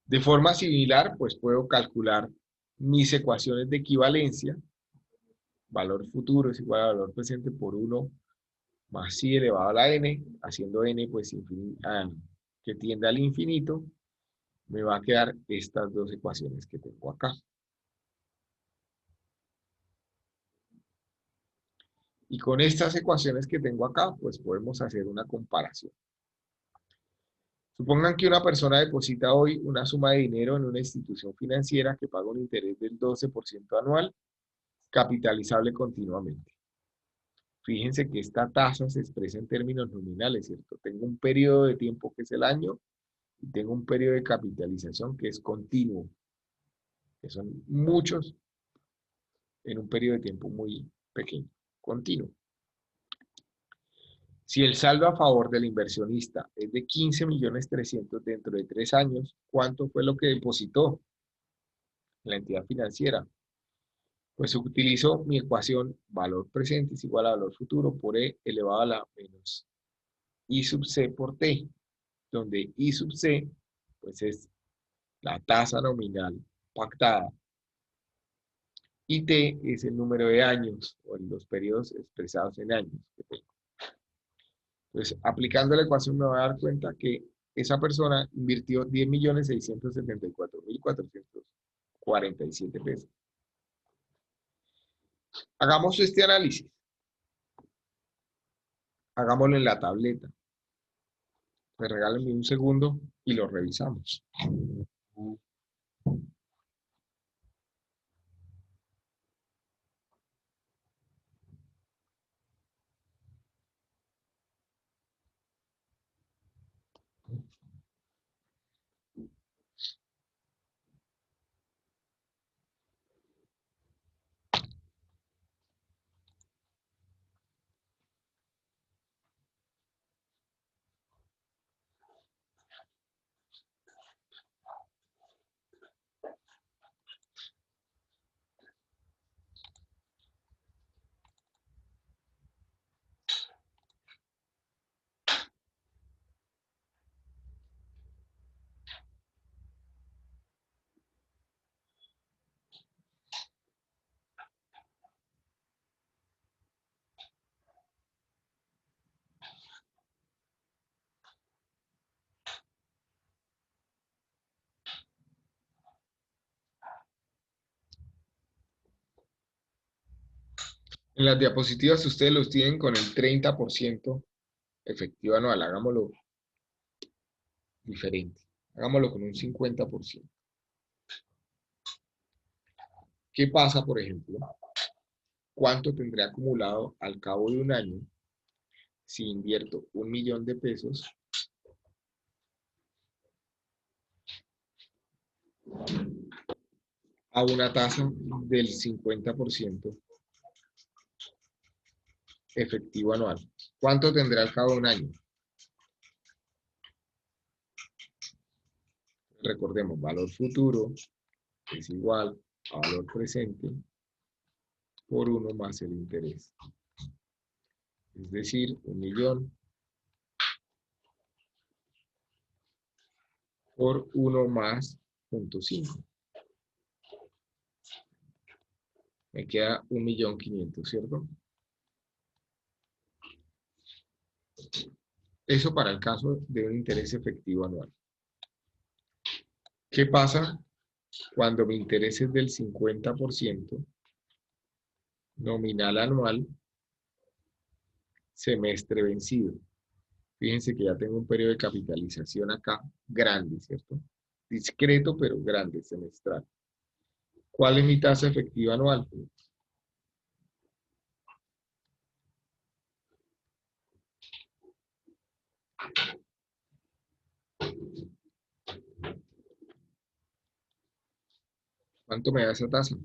Speaker 1: De forma similar, pues puedo calcular mis ecuaciones de equivalencia. Valor futuro es igual a valor presente por 1 más i elevado a la n, haciendo n pues que tiende al infinito, me va a quedar estas dos ecuaciones que tengo acá. Y con estas ecuaciones que tengo acá, pues podemos hacer una comparación. Supongan que una persona deposita hoy una suma de dinero en una institución financiera que paga un interés del 12% anual, capitalizable continuamente. Fíjense que esta tasa se expresa en términos nominales, ¿cierto? Tengo un periodo de tiempo que es el año y tengo un periodo de capitalización que es continuo, que son muchos en un periodo de tiempo muy pequeño, continuo. Si el saldo a favor del inversionista es de 15.300.000 dentro de 3 años, ¿cuánto fue lo que depositó la entidad financiera? Pues utilizo mi ecuación valor presente es igual a valor futuro por E elevado a la menos I sub C por T, donde I sub C pues es la tasa nominal pactada y T es el número de años o los periodos expresados en años que tengo. Entonces, aplicando la ecuación me voy a dar cuenta que esa persona invirtió 10.674.447 pesos. Hagamos este análisis. Hagámoslo en la tableta. Pues regálenme un segundo y lo revisamos. En las diapositivas ustedes los tienen con el 30% efectivo anual. Hagámoslo diferente. Hagámoslo con un 50%. ¿Qué pasa, por ejemplo? ¿Cuánto tendré acumulado al cabo de un año si invierto 1.000.000 de pesos a una tasa del 50% efectivo anual? ¿Cuánto tendré al cabo de un año? Recordemos, valor futuro es igual a valor presente por 1 más el interés. Es decir, 1.000.000 por 1 más 0.5. Me queda 1.500.000, ¿cierto? Eso para el caso de un interés efectivo anual. ¿Qué pasa cuando mi interés es del 50% nominal anual, semestre vencido? Fíjense que ya tengo un periodo de capitalización acá grande, ¿cierto? Discreto, pero grande, semestral. ¿Cuál es mi tasa efectiva anual? ¿Cuánto me da esa tasa?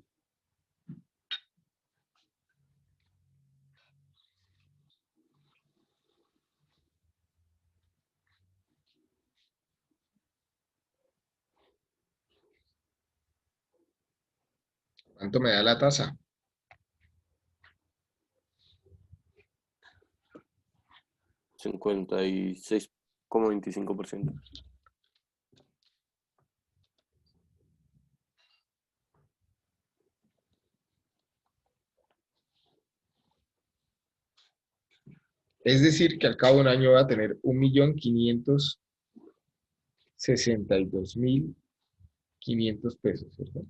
Speaker 1: ¿Cuánto me da la tasa?
Speaker 13: $56,25%.
Speaker 1: Es decir, que al cabo de un año voy a tener 1.562.500 pesos, ¿cierto?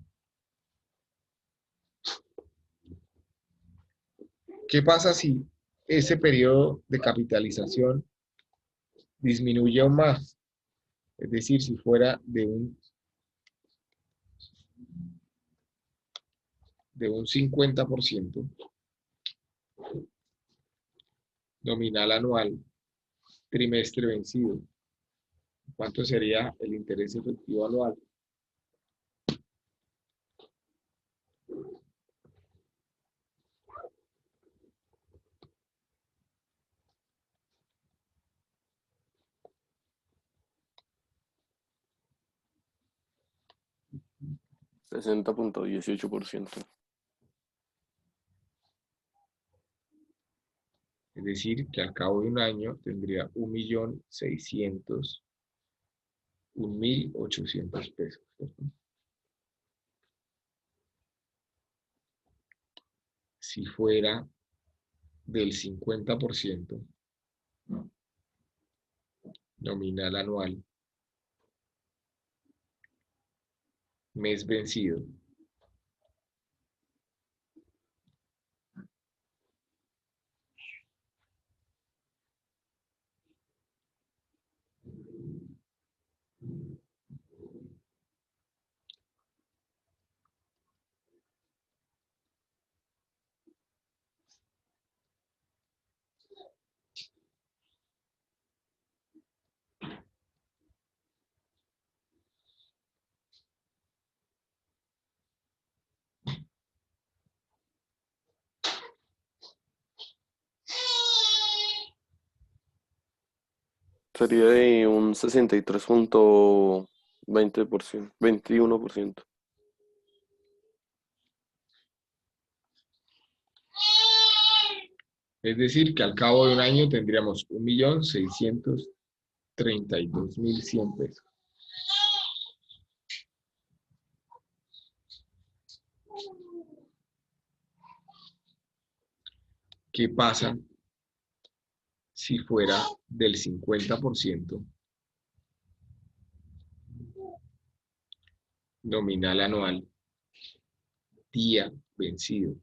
Speaker 1: ¿Qué pasa si ese periodo de capitalización disminuye aún más? Es decir, si fuera de un 50% nominal anual, trimestre vencido. ¿Cuánto sería el interés efectivo anual?
Speaker 13: $60,18%.
Speaker 1: Es decir, que al cabo de un año tendría 1.800.000 pesos, ¿cierto? Si fuera del 50% nominal anual, mes vencido.
Speaker 13: Sería de un 63,20%, 21%.
Speaker 1: Es decir, que al cabo de un año tendríamos 1.632.100 pesos. ¿Qué pasa si fuera del 50% nominal anual, día vencido?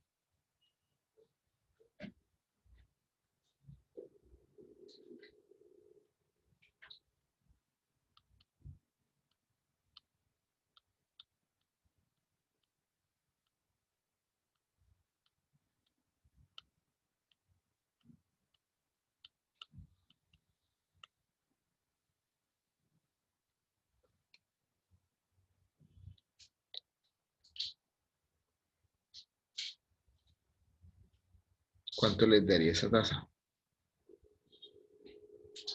Speaker 1: ¿Cuánto les daría esa tasa?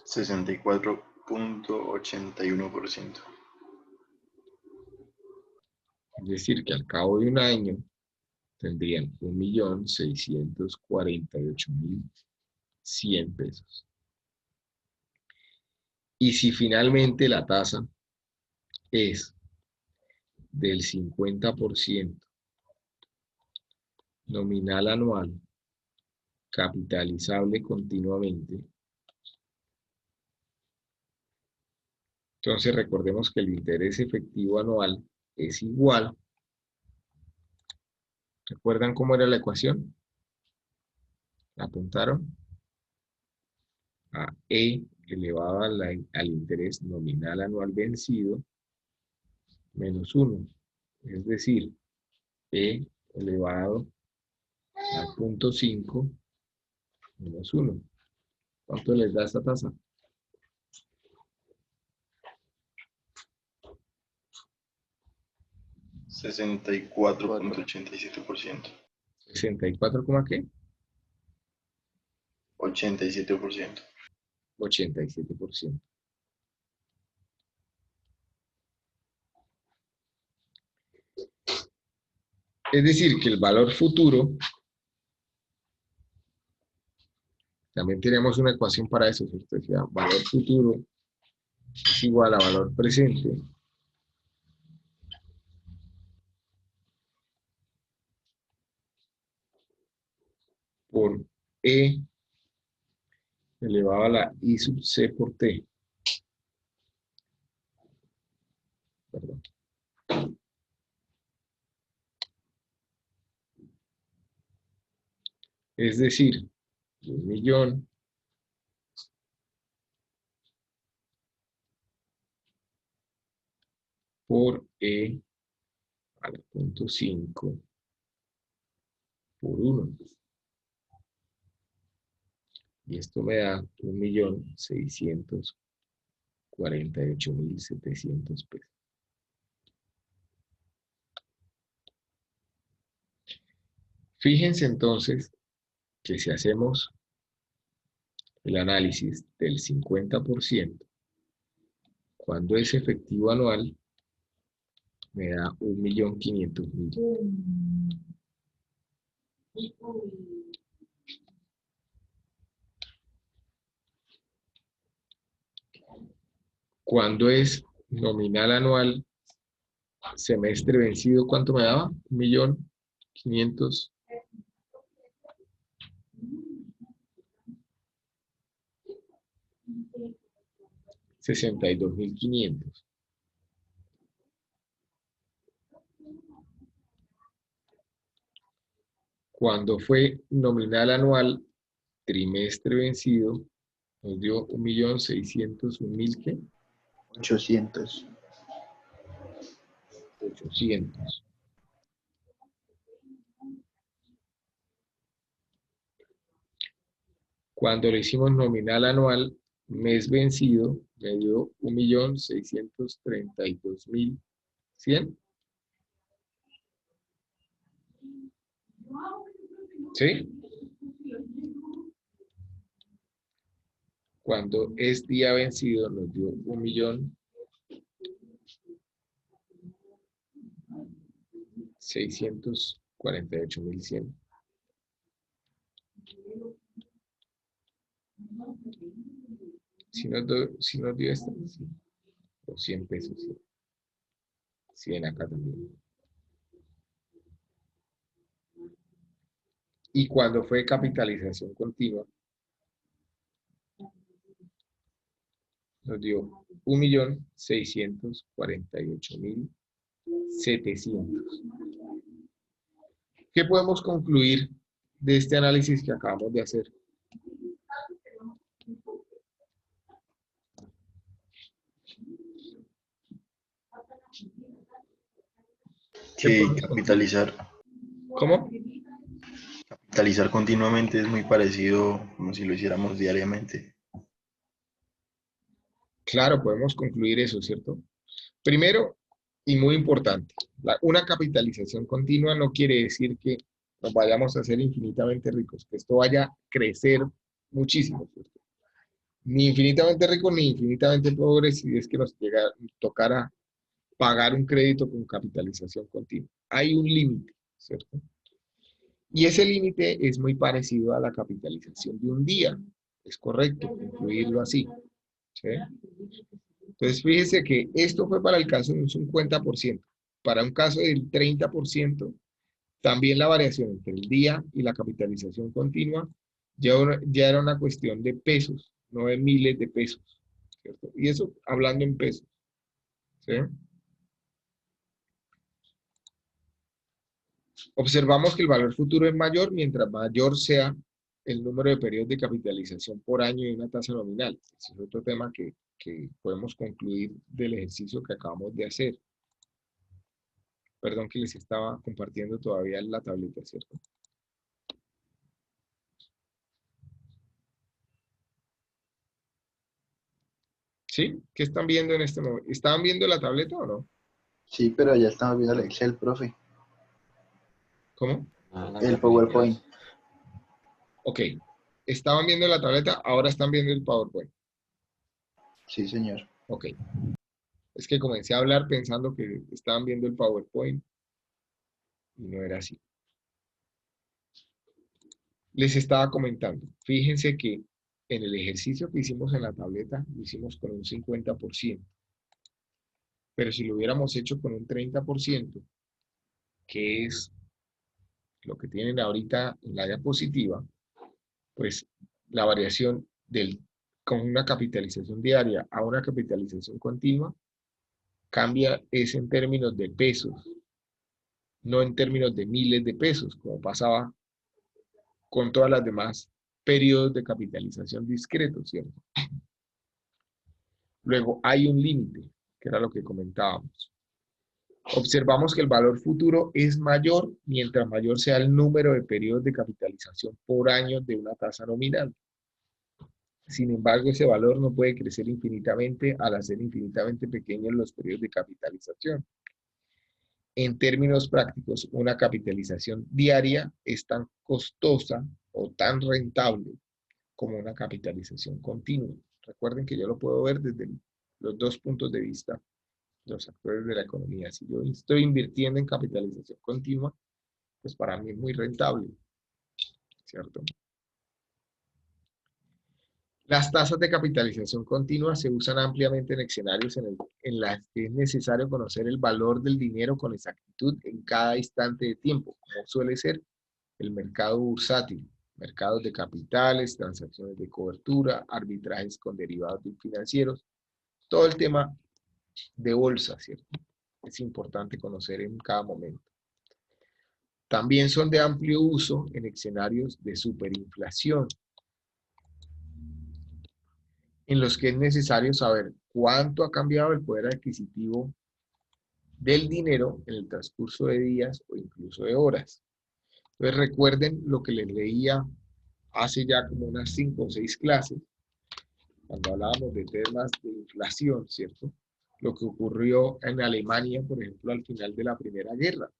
Speaker 8: 64.81%.
Speaker 1: Es decir, que al cabo de un año tendrían 1.648.100 pesos. Y si finalmente la tasa es del 50% nominal anual, capitalizable continuamente, entonces recordemos que el interés efectivo anual es igual. ¿Recuerdan cómo era la ecuación? ¿La apuntaron? A E elevado al interés nominal anual vencido menos 1. Es decir, E elevado al punto 5 menos 1. ¿Cuánto les da esta tasa?
Speaker 8: $64.87%.
Speaker 1: ¿64, coma qué?
Speaker 8: 87%.
Speaker 1: 87%. Es decir, que el valor futuro, también tenemos una ecuación para eso, ¿cierto? O sea, valor futuro es igual a valor presente por E elevado a la I sub C por T. Perdón. Es decir, 1.000.000 por E al punto 5 por 1. Y esto me da 1.648.700 pesos. Fíjense entonces que si hacemos el análisis del 50%, cuando es efectivo anual, me da 1.500.000. Cuando es nominal anual, semestre vencido, ¿cuánto me daba? 1.500.000. $62.500. Cuando fue nominal anual, trimestre vencido, nos dio 1.601.000, ¿qué?
Speaker 7: 800.
Speaker 1: 800. Cuando lo hicimos nominal anual, mes vencido, me dio 1.632.100. ¿Sí? Cuando es día vencido, nos dio 1.648.100. Si nos dio esta, sí. Los 100 pesos, sí. 100 acá también. Y cuando fue capitalización continua, nos dio 1.648.700. ¿Qué podemos concluir de este análisis que acabamos de hacer?
Speaker 8: Que capitalizar.
Speaker 1: ¿Cómo?
Speaker 8: Capitalizar continuamente es muy parecido como si lo hiciéramos diariamente.
Speaker 1: Claro, podemos concluir eso, ¿cierto? Primero, y muy importante, una capitalización continua no quiere decir que nos vayamos a hacer infinitamente ricos, que esto vaya a crecer muchísimo, ¿cierto? Ni infinitamente ricos ni infinitamente pobres si es que nos tocara pagar un crédito con capitalización continua. Hay un límite, ¿cierto? Y ese límite es muy parecido a la capitalización de un día. Es correcto incluirlo así, ¿sí? Entonces, fíjese que esto fue para el caso de un 50%. Para un caso del 30%, también la variación entre el día y la capitalización continua ya era una cuestión de pesos, no de miles de pesos, ¿cierto? Y eso hablando en pesos, ¿sí? Observamos que el valor futuro es mayor mientras mayor sea el número de periodos de capitalización por año y una tasa nominal. Ese es otro tema que podemos concluir del ejercicio que acabamos de hacer. Perdón que les estaba compartiendo todavía la tableta, ¿cierto? ¿Sí? ¿Qué están viendo en este momento? ¿Estaban viendo la tableta o no?
Speaker 7: Sí, pero ya estamos viendo el Excel, profe.
Speaker 1: ¿Cómo?
Speaker 7: El PowerPoint.
Speaker 1: Ok. ¿Estaban viendo la tableta? Ahora están viendo el PowerPoint.
Speaker 7: Sí, señor.
Speaker 1: Ok. Es que comencé a hablar pensando que estaban viendo el PowerPoint y no era así. Les estaba comentando. Fíjense que en el ejercicio que hicimos en la tableta, lo hicimos con un 50%. Pero si lo hubiéramos hecho con un 30%, que es lo que tienen ahorita en la diapositiva, pues la variación con una capitalización diaria a una capitalización continua cambia es en términos de pesos, no en términos de miles de pesos, como pasaba con todas las demás periodos de capitalización discretos, ¿cierto? Luego hay un límite, que era lo que comentábamos. Observamos que el valor futuro es mayor mientras mayor sea el número de periodos de capitalización por año de una tasa nominal. Sin embargo, ese valor no puede crecer infinitamente al hacer infinitamente pequeños los periodos de capitalización. En términos prácticos, una capitalización diaria es tan costosa o tan rentable como una capitalización continua. Recuerden que yo lo puedo ver desde los dos puntos de vista de los actores de la economía. Si yo estoy invirtiendo en capitalización continua, pues para mí es muy rentable, ¿cierto? Las tasas de capitalización continua se usan ampliamente en escenarios en los que es necesario conocer el valor del dinero con exactitud en cada instante de tiempo, como suele ser el mercado bursátil, mercados de capitales, transacciones de cobertura, arbitrajes con derivados financieros, todo el tema de bolsa, ¿cierto? Es importante conocer en cada momento. También son de amplio uso en escenarios de superinflación, en los que es necesario saber cuánto ha cambiado el poder adquisitivo del dinero en el transcurso de días o incluso de horas. Entonces recuerden lo que les leía hace ya como unas 5 o 6 clases, cuando hablábamos de temas de inflación, ¿cierto? Lo que ocurrió en Alemania, por ejemplo, al final de la Primera Guerra,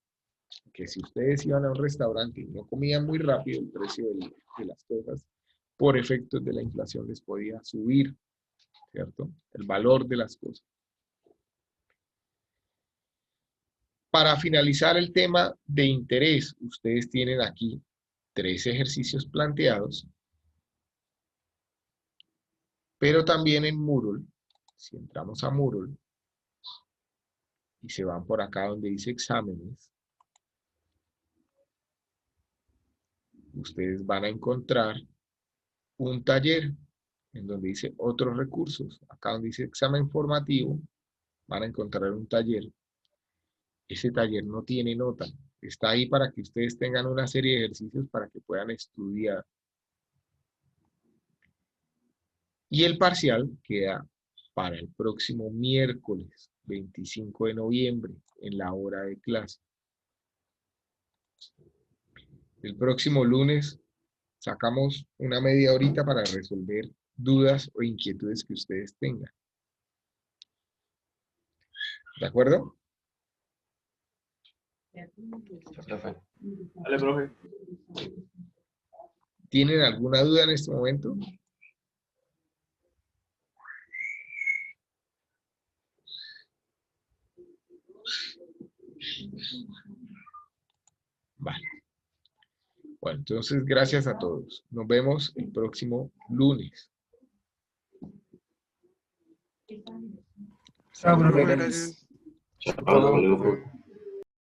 Speaker 1: que si ustedes iban a un restaurante y no comían muy rápido, el precio de las cosas, por efectos de la inflación, les podía subir, ¿cierto? El valor de las cosas. Para finalizar el tema de interés, ustedes tienen aquí 3 ejercicios planteados, pero también en Moodle, si entramos a Moodle y se van por acá donde dice exámenes, ustedes van a encontrar un taller en donde dice otros recursos. Acá donde dice examen formativo, van a encontrar un taller. Ese taller no tiene nota. Está ahí para que ustedes tengan una serie de ejercicios para que puedan estudiar. Y el parcial queda para el próximo miércoles 25 de noviembre en la hora de clase. El próximo lunes sacamos una media horita para resolver dudas o inquietudes que ustedes tengan. ¿De acuerdo?
Speaker 11: Profe.
Speaker 2: Dale, profe.
Speaker 1: ¿Tienen alguna duda en este momento? Vale. Bueno, entonces gracias a todos. Nos vemos el próximo lunes.
Speaker 3: Chao, profe.
Speaker 11: Chao, profe.